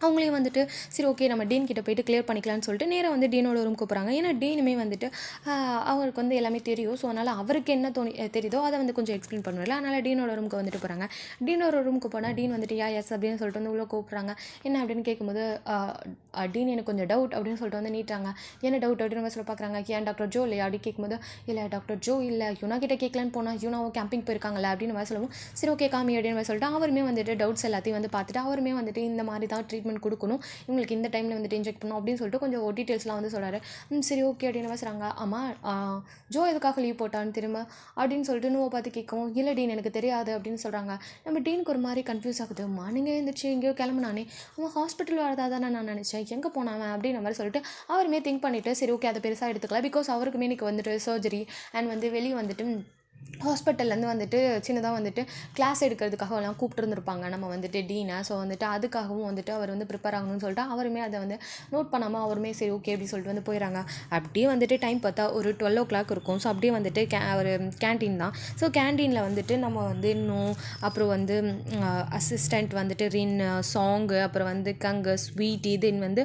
அவங்களையும் வந்துட்டு சரி ஓகே நம்ம டீன் கிட்ட போயிட்டு கிளியர் பண்ணிக்கலாம்னு சொல்லிட்டு நேராக வந்து டீனோட ரூம் கூப்பிட்றாங்க. ஏன்னா டீனுமே வந்துட்டு அவருக்கு வந்து எல்லாமே தெரியும். ஸோ அதனால் அவருக்கு என்ன தெரியுதோ அதை வந்து கொஞ்சம் எக்ஸ்பிளைன் பண்ணுவார். அதனால் டீனோட ரூமுக்கு வந்துட்டு போகிறாங்க. டீனோட ரூமுக்கு போனால் டீன் வந்துட்டு எஸ் அப்படின்னு சொல்லிட்டு வந்து உள்ளே கூப்பிட்றாங்க. என்ன அப்படின்னு கேட்கும்போது டீன் எனக்கு கொஞ்சம் டவுட் அப்படின்னு சொல்லிட்டு வந்து நீட்டாங்க. என்ன டவுட் அப்படின்னு சொல்லி பார்க்குறாங்க. ஏன் டாக்டர் ஜோ இல்லையா அப்படி கேட்கும்போது, இல்லை டாக்டர் ஜோ இல்லை, யுனா கிட்ட கேட்கலான்னு போனால் யுனாவும் கேம்பிங் போயிருக்காங்களே அப்படின்னு மாதிரி சொல்லவும், சரி ஓகே காமி அப்படின்னு சொல்லிட்டு அவருமே வந்துட்டு டவுட்ஸ் எல்லாத்தையும் வந்து பார்த்துட்டு அவருமே வந்துட்டு இந்த மாதிரி தான் ட்ரீட்மெண்ட் கொடுக்கணும், இவங்களுக்கு இந்த டைமில் வந்துட்டு இன்ஜெக்ட் பண்ணணும் அப்படின்னு சொல்லிட்டு கொஞ்சம் டீட்டெயில்ஸ்லாம் வந்து சொல்கிறாரு. சரி ஓகே அப்படின்னு சொல்கிறாங்க. ஆமாம் ஜோ எதுக்காக லீவ் போட்டான்னு திரும்ப அப்படின்னு சொல்லிட்டு நோவை பார்த்து கேட்கவும், இல்லை டீன் எனக்கு தெரியாது அப்படின்னு சொல்கிறாங்க. நம்ம டீனுக்கு ஒரு மாதிரி கன்ஃபியூஸ் ஆகுது. மார்னிங்கே எழுந்திரிச்சு எங்கேயோ கிளம்புனானே, அவன் ஹாஸ்பிட்டல் வரதா தானே நான் நினச்சேன், எங்கே போனாவன் அப்படின்ற மாதிரி சொல்லிட்டு அவருமே திங்க் பண்ணிவிட்டு சரி ஓகே அதை பெருசாக எடுத்துக்கலாம். பிகாஸ் அவருக்குமே இன்னைக்கு வந்துட்டு சர்ஜரி அண்ட் வந்து வெளியே வந்துட்டு ஹாஸ்பிட்டல்லேருந்து வந்துட்டு சின்னதாக வந்துட்டு கிளாஸ் எடுக்கிறதுக்காக எல்லாம் கூப்பிட்டுருந்துருப்பாங்க நம்ம வந்துட்டு டீனை. ஸோ வந்துட்டு அதுக்காகவும் வந்துட்டு அவர் வந்து ப்ரிப்பேர் ஆகணும்னு சொல்லிட்டு அவருமே அதை வந்து நோட் பண்ணாமல் அவருமே சரி ஓகே அப்படி சொல்லிட்டு வந்து போயிடறாங்க. அப்படியே வந்துட்டு டைம் பார்த்தா ஒரு 12 o'clock இருக்கும். ஸோ அப்படியே வந்துட்டு ஒரு கேன்டீன் தான். ஸோ கேன்டீனில் வந்துட்டு நம்ம வந்து இன்னும் அப்புறம் வந்து அசிஸ்டண்ட் வந்துட்டு ரின் சாங்கு அப்புறம் வந்து கங்கு ஸ்வீட்டி தென் வந்து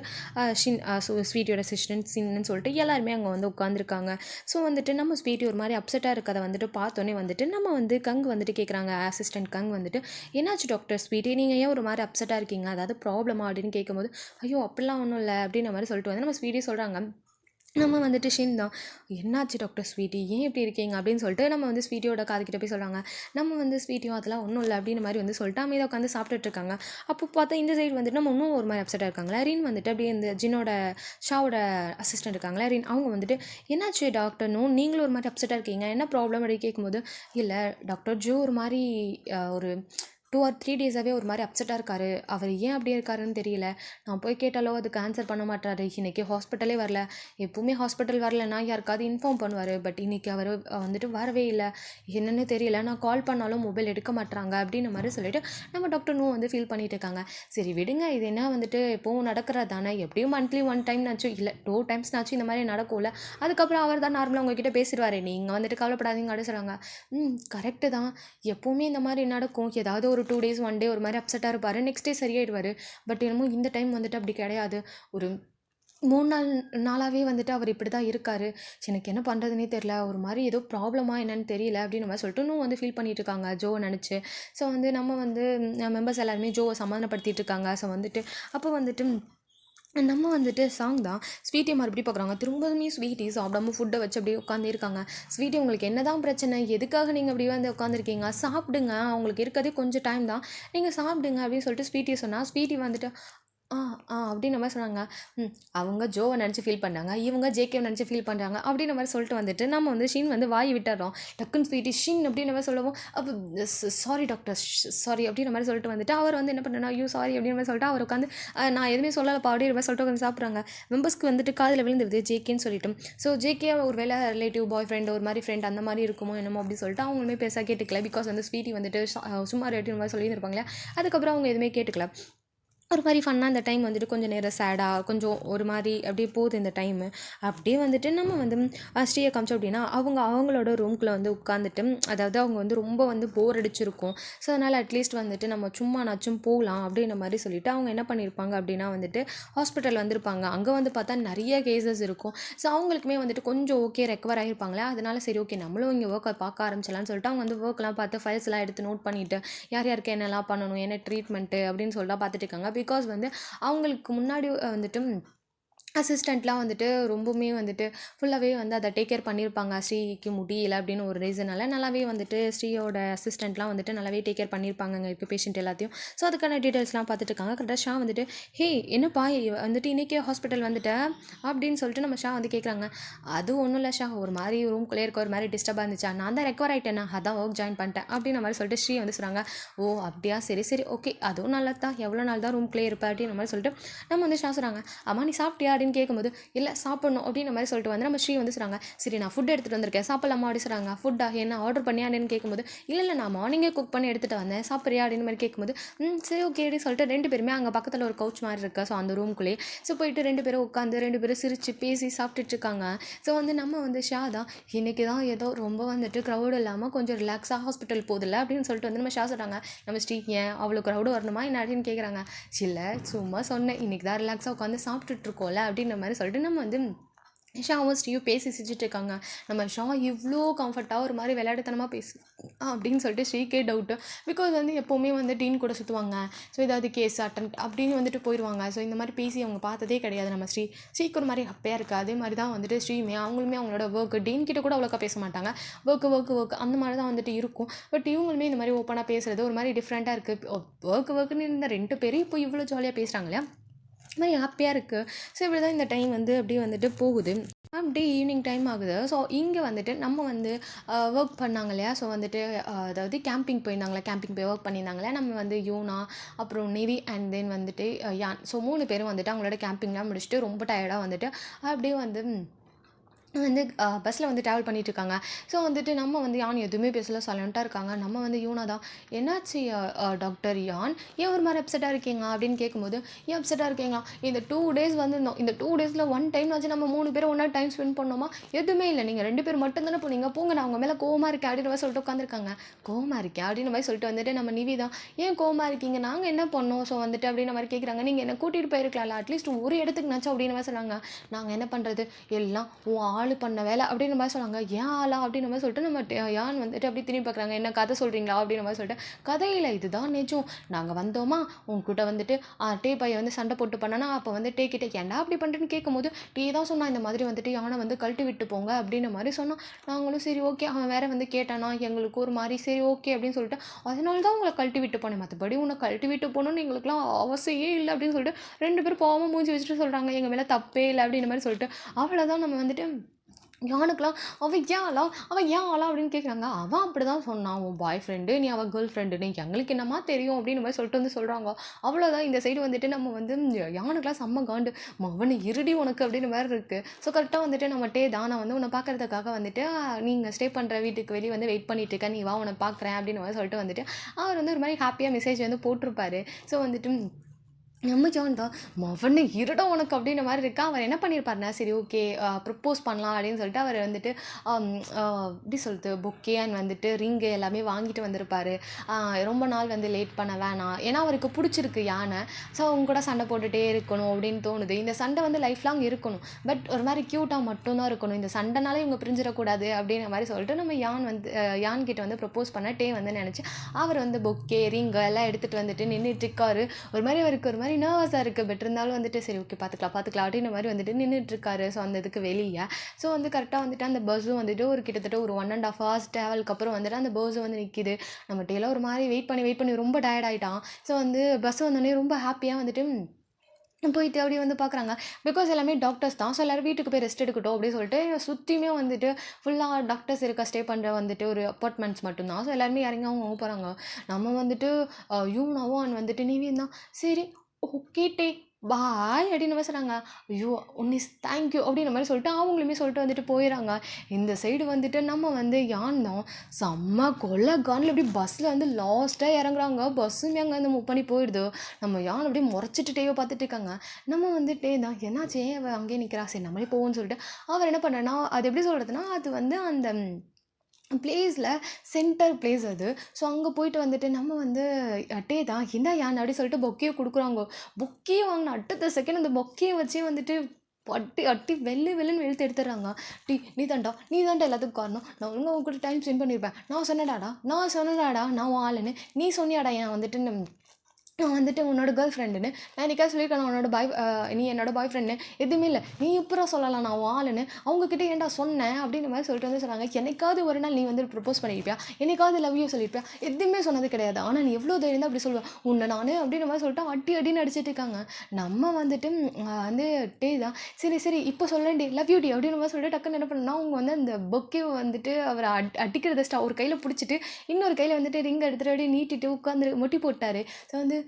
ஸ்வீட்டியோட அசிஸ்டன்ட் சின்னு சொல்லிட்டு எல்லாருமே அங்கே வந்து உட்காந்துருக்காங்க. ஸோ வந்துட்டு நம்ம ஸ்வீட்டி ஒரு மாதிரி அப்செட்டாக இருக்கதை வந்துட்டு பார்த்தோன்னே வந்துட்டு நம்ம வந்து கங் வந்துட்டு கேட்குறாங்க. அசிஸ்டன்ட் கங் வந்துட்டு, என்னாச்சு டாக்டர் ஸ்வீட்டி நீங்கள் ஏன் ஒரு மாதிரி அப்செட்டாக இருக்கீங்க, அதாவது ப்ராப்ளமா அப்படின்னு கேட்கும்போது, ஐயோ அப்படிலாம் ஒன்றும் இல்லை அப்படின்ற மாதிரி சொல்லிட்டு வந்து நம்ம ஸ்வீட்டி சொல்கிறாங்க. நம்ம வந்துட்டு ஷின் தான், என்னாச்சு டாக்டர் ஸ்வீட்டி ஏன் இப்படி இருக்கீங்க அப்படின்னு சொல்லிட்டு நம்ம வந்து ஸ்வீட்டியோட காதுகிட்ட போய் சொல்கிறாங்க. நம்ம வந்து ஸ்வீட்டியும் அதெல்லாம் ஒன்றும் இல்லை அப்படின்ற மாதிரி வந்து சொல்லிட்டு அமைதியாக உட்காந்து சாப்பிட்டுட்டு இருக்காங்க. அப்போ பார்த்தா இந்த சைடு வந்துட்டு நம்ம இன்னும் ஒரு மாதிரி அப்செட்டாக இருக்காங்களா. ரின் வந்துட்டு அப்படியே இந்த ஜின்னோட ஷாவோட அசிஸ்டன்ட் இருக்காங்களா ரின், அவங்க வந்துட்டு என்னாச்சு டாக்டர்னும் நீங்களும் ஒரு மாதிரி அப்செட்டாக இருக்கீங்க, என்ன ப்ராப்ளம் அப்படின்னு கேட்கும்போது, இல்லை டாக்டர் ஜோ ஒரு மாதிரி ஒரு 2 or 3 டேஸாகவே ஒரு மாதிரி அப்செட்டாக இருக்காரு. அவர் ஏன் அப்படி இருக்காருன்னு தெரியல. நான் போய் கேட்டாலோ அதுக்கு ஆன்சர் பண்ண மாட்டாரு. இன்னைக்கு ஹாஸ்பிட்டலே வரல. எப்பவுமே ஹாஸ்பிட்டல் வரலன்னா யாருக்காவது இன்ஃபார்ம் பண்ணுவார். பட் இன்னைக்கு அவர் வந்துட்டு வரவே இல்லை. என்னன்னு தெரியல. நான் கால் பண்ணாலும் மொபைல் எடுக்க மாட்றாங்க அப்படின்ற மாதிரி சொல்லிட்டு நம்ம டாக்டரும் வந்து ஃபீல் பண்ணிட்டு இருக்காங்க. சரி விடுங்க, இது என்ன வந்துட்டு எப்போவும் நடக்கிறது தானே, எப்படியும் மந்த்லி 1 டைம்னாச்சும் இல்லை 2 டைம்ஸ்னாச்சும் இந்த மாதிரி நடக்கும்ல. அதுக்கப்புறம் அவர் தான் நார்மலாக உங்ககிட்ட பேசிடுவார். நீங்கள் வந்துட்டு கவலைப்படாதீங்க அப்படின்னு சொல்கிறாங்க. கரெக்டு தான். எப்போவுமே இந்த மாதிரி நடக்கும். ஏதாவது ஒரு 2 days 1 day ஒரு மாதிரி அப்செட்டாக இருப்பார். Next day சரியாயிடுவார். பட் என்னமோ இந்த டைம் வந்துட்டு அப்படி கிடையாது. ஒரு 3 நாளாகவே வந்துட்டு அவர் இப்படி தான் இருக்காரு. எனக்கு என்ன பண்ணுறதுனே தெரில. ஒரு மாதிரி ஏதோ ப்ராப்ளமா என்னன்னு தெரியல அப்படின்னு மாதிரி சொல்லிட்டு இன்னும் வந்து ஃபீல் பண்ணிட்டு இருக்காங்க ஜோவை நினச்சி. ஸோ வந்து நம்ம வந்து மெம்பர்ஸ் எல்லாருமே ஜோவை சமாதானப்படுத்திட்டு இருக்காங்க. ஸோ வந்துட்டு அப்போ வந்துட்டு நம்ம வந்துட்டு சாங் தான் ஸ்வீட்டியை மறுபடியும் பார்க்குறாங்க. திரும்பவுமே ஸ்வீட்டி சாப்பிடாம ஃபுட்டை வச்சு அப்படியே உட்காந்து இருக்காங்க. ஸ்வீட்டி, உங்களுக்கு என்ன தான் பிரச்சனை, எதுக்காக நீங்கள் அப்படியே வந்து உட்காந்துருக்கீங்க, சாப்பிடுங்க, அவங்களுக்கு இருக்கிறதே கொஞ்சம் டைம் தான், நீங்கள் சாப்பிடுங்க அப்படின்னு சொல்லிட்டு ஸ்வீட்டியை சொன்னால் ஸ்வீட்டி வந்துட்டு ஆ அப்படின்ற மாதிரி சொன்னாங்க. அவங்க ஜோவை நினச்சி ஃபீல் பண்ணாங்க, இவங்க ஜேகேவை நினச்சி ஃபீல் பண்ணுறாங்க அப்படின்ற மாதிரி சொல்லிட்டு வந்துட்டு நம்ம வந்து ஷீன் வந்து வாய் விட்டுறோம். டக்குன்னு ஸ்வீட்டி ஷீன் அப்படின்ற மாதிரி சொல்லவும் அப்போ சாரி டாக்டர், சாரி அப்படின்ற மாதிரி சொல்லிட்டு வந்துட்டு அவர் வந்து என்ன பண்ணுறா, ஐயோ சாரி அப்படின்ற மாதிரி சொல்லிட்டு அவர் உட்காந்து நான் எதுவுமே சொல்லலப்பா அப்படின்ற மாதிரி சொல்லிட்டு உட்காந்து சாப்பிட்றாங்க. மெம்பர்ஸ்க்கு வந்துட்டு காதில் விழுந்துருது ஜேகேன்னு சொல்லிட்டு. ஸோ ஜேகே ஒரு வேலை ரிலேட்டிவ் பாய் ஃப்ரெண்ட் ஒரு மாதிரி ஃப்ரெண்ட் அந்த மாதிரி இருக்குமோ என்னமோ அப்படின்னு சொல்லிட்டு அவங்களுமே பேச கேட்டுக்கல. பிகாஸ் வந்து ஸ்வீட்டி வந்துட்டு சும்மா ரேட்டிவ் மாதிரி சொல்லியிருப்பாங்களே. அதுக்கப்புறம் அவங்க எதுவுமே கேட்டுக்கல. ஒரு மாதிரி ஃபன்னாக இந்த டைம் வந்துட்டு கொஞ்சம் நேரம் சேடாக கொஞ்சம் ஒரு மாதிரி அப்படியே போகுது இந்த டைமு. அப்படியே வந்துட்டு நம்ம வந்து ஸ்ரீயை காமிச்சோம் அப்படின்னா அவங்களோட ரூம்குள்ளே வந்து உட்காந்துட்டு, அதாவது அவங்க வந்து ரொம்ப வந்து போர் அடிச்சிருக்கும். ஸோ அதனால் அட்லீஸ்ட் வந்துட்டு நம்ம சும்மானாச்சும் போகலாம் அப்படின்ற மாதிரி சொல்லிவிட்டு அவங்க என்ன பண்ணியிருப்பாங்க அப்படின்னா வந்துட்டு ஹாஸ்பிட்டல் வந்திருப்பாங்க. அங்கே வந்து பார்த்தா நிறைய கேசஸ் இருக்கும். ஸோ அவங்களுக்குமே வந்துட்டு கொஞ்சம் ஓகே ரெக்கவர் ஆகிருப்பாங்களே. அதனால சரி ஓகே நம்மளும் இங்கே ஒர்க்கை பார்க்க ஆரம்பிச்சலாம்னு சொல்லிட்டு அவங்க வந்து ஒர்க்லாம் பார்த்து ஃபைல்ஸ்லாம் எடுத்து நோட் பண்ணிவிட்டு யார் யாருக்கு என்னெல்லாம் பண்ணணும், என்ன ட்ரீட்மெண்ட்டு அப்படின்னு சொல்லிட்டு பார்த்துட்டு இருக்காங்க. பிகாஸ் வந்து அவங்களுக்கு முன்னாடி வந்துட்டு அசிஸ்டண்ட்லாம் வந்துட்டு ரொம்பவுமே வந்துட்டு ஃபுல்லாகவே வந்து அதை டேக் கேர் பண்ணியிருப்பாங்க. ஸ்ரீக்கு முடியல அப்படின்னு ஒரு ரீசனால் நல்லாவே வந்துட்டு ஸ்ரீயோட அசிஸ்டண்ட்லாம் வந்துட்டு நல்லாவே டேக் கேர் பண்ணியிருப்பாங்க இப்போ பேஷண்ட் எல்லாத்தையும். ஸோ அதுக்கான டீட்டெயில்ஸ்லாம் பார்த்துட்டு இருக்காங்க. கரெக்டாக ஷா வந்துட்டு ஹே என்னப்பா வந்துட்டு இன்றைக்கே ஹாஸ்பிட்டல் வந்துட்டேன் அப்படின்னு சொல்லிட்டு நம்ம ஷா வந்து கேட்குறாங்க. அது ஒன்றும் இல்லை ஷா, ஒரு மாதிரி ரூம்குள்ளே இருக்க ஒரு மாதிரி டிஸ்டர்பாக இருந்துச்சா, நான் தான் ரெக்கவர் ஆகிட்டேன்னா அதான் ஒர்க் ஜாயின் பண்ணிட்டேன் அப்படின்ற மாதிரி சொல்லிட்டு ஸ்ரீ வந்து சொல்கிறாங்க. ஓ அப்படியா, சரி சரி ஓகே, அதுவும் நல்லது தான், எவ்வளோ நாள் தான் ரூம்குள்ளே இருப்பேன் அப்படின்ற மாதிரி சொல்லிட்டு நம்ம வந்து ஷா சொல்கிறாங்க. அம்மா நீ சாப்பிட்டியா அப்படின்னு கேட்கும்போது இல்லை சாப்பிடணும் அப்படின்ற மாதிரி சொல்லிட்டு வந்து நம்ம ஸ்ரீ வந்து சொல்கிறாங்க. சரி நான் ஃபுட் எடுத்துகிட்டு வந்திருக்கேன் சாப்பிடலாமா அப்படி சொல்கிறாங்க. ஃபுட்டா என்ன ஆர்டர் பண்ணியான்னு கேட்கும்போது இல்லை நான் மார்னிங்கே குக் பண்ணி எடுத்துகிட்டு வந்தேன், சாப்பிட்றியா அப்படின்னு மாதிரி கேட்கும்போது சரி ஓகே அப்படின்னு சொல்லிட்டு 2 பேருமே அங்கே பக்கத்தில் ஒரு கவுச் மாதிரி இருக்கா. ஸோ அந்த ரூம்குள்ளேயே ஸோ போயிட்டு 2 பேரும் உட்காந்து 2 பேரும் சிரித்து பேசி சாப்பிட்டுட்டு இருக்காங்க. ஸோ வந்து நம்ம வந்து ஷா தான் இன்றைக்கி தான் ஏதோ ரொம்ப வந்துட்டு க்ரௌடு இல்லாமல் கொஞ்சம் ரிலாக்ஸாக ஹாஸ்பிட்டல் போதில்லை அப்படின்னு சொல்லிட்டு வந்து நம்ம ஷா சொல்கிறாங்க. நம்ம ஸ்ரீ ஏன் அவ்வளோ க்ரௌடு வரணுமா என்ன அப்படின்னு கேட்குறாங்க. இல்லை சும்மா சொன்னேன், இன்றைக்கி தான் ரிலாக்ஸாக உட்காந்து சாப்பிட்டுட்டு இருக்கோம்ல அப்படின்ற மாதிரி சொல்லிட்டு நம்ம வந்து ஷாவும் ஸ்ரீயும் பேசி சிரிச்சிட்டு இருக்காங்க. நம்ம ஷா இவ்வளோ கம்ஃபர்ட்டாக ஒரு மாதிரி விளையாட்டுத்தனமாக பேசு அப்படின்னு சொல்லிட்டு ஸ்ரீக்கே டவுட்டு. பிகாஸ் வந்து எப்போவுமே வந்து டீன் கூட சுற்றுவாங்க. ஸோ ஏதாவது கேஸ் அட்டன் அப்படின்னு வந்துட்டு போயிடுவாங்க. ஸோ இந்த மாதிரி பேசி அவங்க பார்த்ததே கிடையாது. நம்ம ஸ்ரீக்கு ஒரு மாதிரி ஹப்பையாக இருக்குது. அதே மாதிரி தான் வந்துட்டு ஸ்ரீயுமே அவங்களுமே அவங்களோட ஒர்க்கு டீன் கிட்ட கூட அவ்வளோக்கா பேச மாட்டாங்க. ஒர்க்கு அந்த மாதிரி தான் வந்துட்டு இருக்கும். பட் இவங்களுமே இந்த மாதிரி ஓப்பனாக பேசுகிறது ஒரு மாதிரி டிஃப்ரெண்ட்டாக இருக்குது. ஒர்க்குன்னு இருந்த 2 பேரும் இப்போ இவ்வளோ ஜாலியாக பேசுகிறாங்க இல்லையா, இது மாதிரி ஹாப்பியாக இருக்குது. ஸோ இப்படி தான் இந்த டைம் வந்து அப்படியே வந்துட்டு போகுது. அப்படியே ஈவினிங் டைம் ஆகுது. ஸோ இங்கே வந்துட்டு நம்ம வந்து ஒர்க் பண்ணாங்க இல்லையா. ஸோ வந்துட்டு அதாவது கேம்பிங் போயிருந்தாங்களே, கேம்பிங் போய் ஒர்க் பண்ணியிருந்தாங்களே நம்ம வந்து யோனா அப்புறம் நிவி அண்ட் தென் வந்துட்டு யான். ஸோ 3 பேரும் வந்துட்டு அவங்களோட கேம்பிங்லாம் முடிச்சுட்டு ரொம்ப டயர்டாக வந்துட்டு அப்படியே வந்து பஸ்ஸில் வந்து ட்ராவல் பண்ணிகிட்ருக்காங்க. ஸோ வந்துட்டு நம்ம வந்து யான் எதுவுமே பேசல, சைலண்ட்டாக இருக்காங்க. நம்ம வந்து யூனா தான் என்னாச்சு டாக்டர் யான் ஏன் ஒரு மாதிரி அப்செட்டாக இருக்கீங்க அப்படின்னு கேட்கும்போது ஏன் அப்செட்டாக இருக்கீங்களா, இந்த 2 days வந்துருந்தோம், இந்த 2 daysல 1 டைம் ஆச்சு நம்ம 3 பேரும் ஒன்றா டைம் ஸ்பெண்ட் பண்ணோமா, எதுவுமே இல்லை, நீங்கள் 2 பேர் மட்டும் தானே போனீங்க, போங்க நான் அவங்க மேலே கோவமாக இருக்கேன் அப்படின்னு மாதிரி சொல்லிட்டு உட்காந்துருக்காங்க. கோவமாக இருக்கேன் அப்படின்னு மாதிரி சொல்லிட்டு வந்துட்டு நம்ம நிவி தான் ஏன் கோவமாக இருக்கீங்க, நாங்கள் என்ன பண்ணோம், ஸோ வந்துட்டு அப்படின்ற மாதிரி கேட்குறாங்க. நீங்கள் என்ன கூட்டிகிட்டு போயிருக்கலாம்ல அட்லீஸ்ட் ஒரு இடத்துக்கு நாச்சும் அப்படின்னு மாதிரி சொன்னாங்க. நாங்கள் என்ன பண்ணுறது எல்லாம் ஆள் பண்ண வேலை அப்படின்ற மாதிரி சொன்னாங்க. ஏன் ஆளா அப்படின்ற மாதிரி சொல்லிட்டு நம்ம யான் வந்துட்டு அப்படி திரும்பி பார்க்குறாங்க. என்ன கதை சொல்கிறீங்களா அப்படின்ற மாதிரி சொல்லிட்டு கதையில் இதுதான் நிஜம், நாங்கள் வந்தோமா உங்ககிட்ட வந்துட்டு டே பையை வந்து சண்டை போட்டு பண்ணனா அப்போ வந்து டே கிட்ட ஏன்டா அப்படி பண்ணுறேன்னு கேட்கும்போது டே தான் சொன்னான் இந்த மாதிரி வந்துட்டு யானை வந்து கழட்டி விட்டு போங்க அப்படின்ற மாதிரி சொன்னோம். நாங்களும் சரி ஓகே, அவன் வேற வந்து கேட்டானா எங்களுக்கு ஒரு மாதிரி சரி ஓகே அப்படின்னு சொல்லிட்டு அதனால தான் உங்களை கழட்டி விட்டு போனேன், மற்றபடி உன்னை கழட்டி விட்டு போகணும்னு எங்களுக்குலாம் அவசியம் இல்லை அப்படின்னு சொல்லிட்டு 2 பேரும் பாவமாக மூஞ்சி வச்சுட்டு சொல்கிறாங்க எங்கள் மேலே தப்பே இல்லை அப்படின்ற மாதிரி சொல்லிட்டு அவ்வளோதான். நம்ம வந்துட்டு யானுக்கெலாம் அவன் ஏன் ஆளா அப்படின்னு கேட்குறாங்க. அவன் அப்படி தான் சொன்னான், உன் பாய் ஃப்ரெண்டு, நீ அவள் கேர்ள் ஃப்ரெண்டுன்னு, எங்களுக்கு என்னம்மா தெரியும் அப்படின்னு மாதிரி சொல்லிட்டு வந்து சொல்கிறாங்க. அவ்வளோதான். இந்த சைடு வந்துட்டு நம்ம வந்து யானுக்கெலாம் செம்ம காண்டு, மவனு இருடி உனக்கு அப்படின்னு மாதிரி இருக்குது. ஸோ கரெக்டாக வந்துட்டு நம்ம தான் நான் வந்து உன்னை பார்க்கறதுக்காக வந்துட்டு நீங்கள் ஸ்டே பண்ணுற வீட்டுக்கு வெளியே வந்து வெயிட் பண்ணிட்டு இருக்கேன், நீ வா உன்னை பார்க்குறேன் அப்படின்னு மாதிரி சொல்லிட்டு வந்துட்டு அவர் வந்து ஒரு மாதிரி ஹாப்பியாக மெசேஜ் வந்து போட்டிருப்பாரு. ஸோ வந்துட்டு நம்ம ஜான் தான், மவனே இருடா உனக்கு அப்படின்ற மாதிரி இருக்கா. அவர் என்ன பண்ணியிருப்பாருனா, சரி ஓகே ப்ரப்போஸ் பண்ணலாம் அப்படின்னு சொல்லிட்டு அவர் வந்துட்டு எப்படி சொல்கிறது, பொக்கே அண்ட் வந்துட்டு ரிங்கு எல்லாமே வாங்கிட்டு வந்திருப்பாரு. ரொம்ப நாள் வந்து லேட் பண்ண வேணாம், ஏன்னா அவருக்கு பிடிச்சிருக்கு யானை. ஸோ அவங்க கூட சண்டை போட்டுகிட்டே இருக்கணும் அப்படின்னு தோணுது. இந்த சண்டை வந்து லைஃப் லாங் இருக்கணும், பட் ஒரு மாதிரி க்யூட்டாக மட்டும்தான் இருக்கணும், இந்த சண்டைனாலே இவங்க பிரிஞ்சிடக்கூடாது அப்படின்ற மாதிரி சொல்லிட்டு நம்ம யான் கிட்ட வந்து ப்ரப்போஸ் பண்ண வந்து நினச்சி அவர் வந்து பொக்கே ரிங்கு எல்லாம் எடுத்துகிட்டு வந்துட்டு நின்றுட்டு இருக்காரு. ஒரு மாதிரி அவருக்கு ஒரு மாதிரி நர்வஸாக இருக்குது. பட் இருந்தாலும் வந்துட்டு சரி ஓகே பார்த்துக்கலாம் அப்படின்ற மாதிரி வந்துட்டு நின்றுட்டுருக்காரு. ஸோ அந்த இதுக்கு வெளியே ஸோ வந்து கரெக்டாக வந்துட்டு அந்த பஸ்ஸும் வந்துட்டு ஒரு கிட்டத்தட்ட ஒரு 1.5 hours ட்ராவலுக்கு அப்புறம் வந்துட்டு அந்த பஸ்ஸும் வந்து நிற்கிது. நம்ம டேலாம் ஒரு மாதிரி வெயிட் பண்ணி ரொம்ப டயர்ட் ஆகிட்டான். ஸோ வந்து பஸ் வந்தோடனே ரொம்ப ஹாப்பியாக வந்துட்டு போயிட்டு அப்படி வந்து பார்க்குறாங்க. பிகாஸ் எல்லாமே டாக்டர்ஸ் தான். ஸோ எல்லோரும் வீட்டுக்கு போய் ரெஸ்ட் எடுக்கட்டும் அப்படின்னு சொல்லிட்டு சுற்றியுமே வந்துட்டு ஃபுல்லாக டாக்டர்ஸ் இருக்க ஸ்டே பண்ணுற வந்துட்டு ஒரு அப்பார்ட்மெண்ட்ஸ் மட்டும்தான். ஸோ எல்லாருமே இறங்கி அவங்க போகிறாங்க. நம்ம வந்துட்டு யூனாவும் வந்துட்டு நீவியும் தான். சரி ஓகே பாய் அப்படின்னு மாதிரி சொல்கிறாங்க. ஐயோ உன்னிஸ் தேங்க்யூ அப்படின்ற மாதிரி சொல்லிட்டு அவங்களுமே சொல்லிட்டு வந்துட்டு போயிடறாங்க. இந்த சைடு வந்துட்டு நம்ம வந்து யான் செம்ம கொலை கானில் அப்படி பஸ்ஸில் வந்து லாஸ்ட்டாக இறங்குறாங்க. பஸ்ஸுமே அங்கே வந்து மூவ் பண்ணி போயிடுது. நம்ம யான் அப்படியே முறைச்சிட்டு டேவை பார்த்துட்டு இருக்காங்க. நம்ம வந்துட்டே தான் என்னாச்சே அவள் அங்கேயே நிற்கிறா, சரி நம்மளே போவோம்னு சொல்லிட்டு அவர் என்ன பண்ணுறேன்னா, அது எப்படி சொல்கிறதுனா, அது வந்து அந்த பிளேஸில் சென்டர் பிளேஸ் அது. ஸோ அங்கே போயிட்டு வந்துட்டு நம்ம வந்து தான் இந்தா யான் அப்படி சொல்லிட்டு பொக்கையை கொடுக்குறாங்க. பொக்கையை வாங்கின அடுத்த செகண்ட் அந்த பொக்கையை வச்சே வந்துட்டு அட்டி வெள்ளுன்னு வெளுத்து எடுத்துடுறாங்க. நீ தாண்டா எல்லாத்துக்கும் காரணம், நான் ஒழுங்காக உங்க கூட டைம் ஸ்பெண்ட் பண்ணியிருப்பேன், நான் சொன்னடாடா நான் உன் ஆளுன்னு, நீ சொன்னியாடா ஏன் வந்துட்டு நான் வந்துட்டு உன்னோட கேர்ள் ஃப்ரெண்டுன்னு, நான் என்னைக்காவது சொல்லியிருக்கேன் உன்னோட நீ என்னோட பாய் ஃப்ரெண்டு, எதுவுமே இல்லை, நீ இப்போ சொல்லலாம் நான் உன் ஆளுன்னு, அவங்கக்கிட்ட ஏன்டா சொன்னேன் அப்படின்ற மாதிரி சொல்லிட்டு வந்து சொன்னாங்க. என்னைக்காவது ஒரு நாள் நீ வந்து ப்ரப்போஸ் பண்ணியிருப்பியா, என்னைக்காவது லவ் யூ சொல்லியிருப்பியா, எதுவுமே சொன்னது கிடையாது, ஆனால் நீ எவ்வளோ தைரியம் தான் அப்படி சொல்லுவேன் உன்னை நான் அப்படின்ற மாதிரி சொல்லிட்டு அடின்னு அடிச்சிட்டு இருக்காங்க. நம்ம வந்துட்டு வந்து தான் சரி இப்போ சொல்லேன்டி லவ் யூ டி அப்படின்ற மாதிரி சொல்லிட்டு டக்குன்னு என்ன பண்ணணும்னா, அவங்க வந்து அந்த பொக்கே வந்துட்டு அவரை அடிக்கிறத ஒரு கையில் பிடிச்சிட்டு இன்னொரு கையில் வந்துட்டு ரிங் எடுத்துகிட்டு அப்படியே நீட்டிட்டு உட்காந்து மொட்டி போட்டார். ஸோ வந்து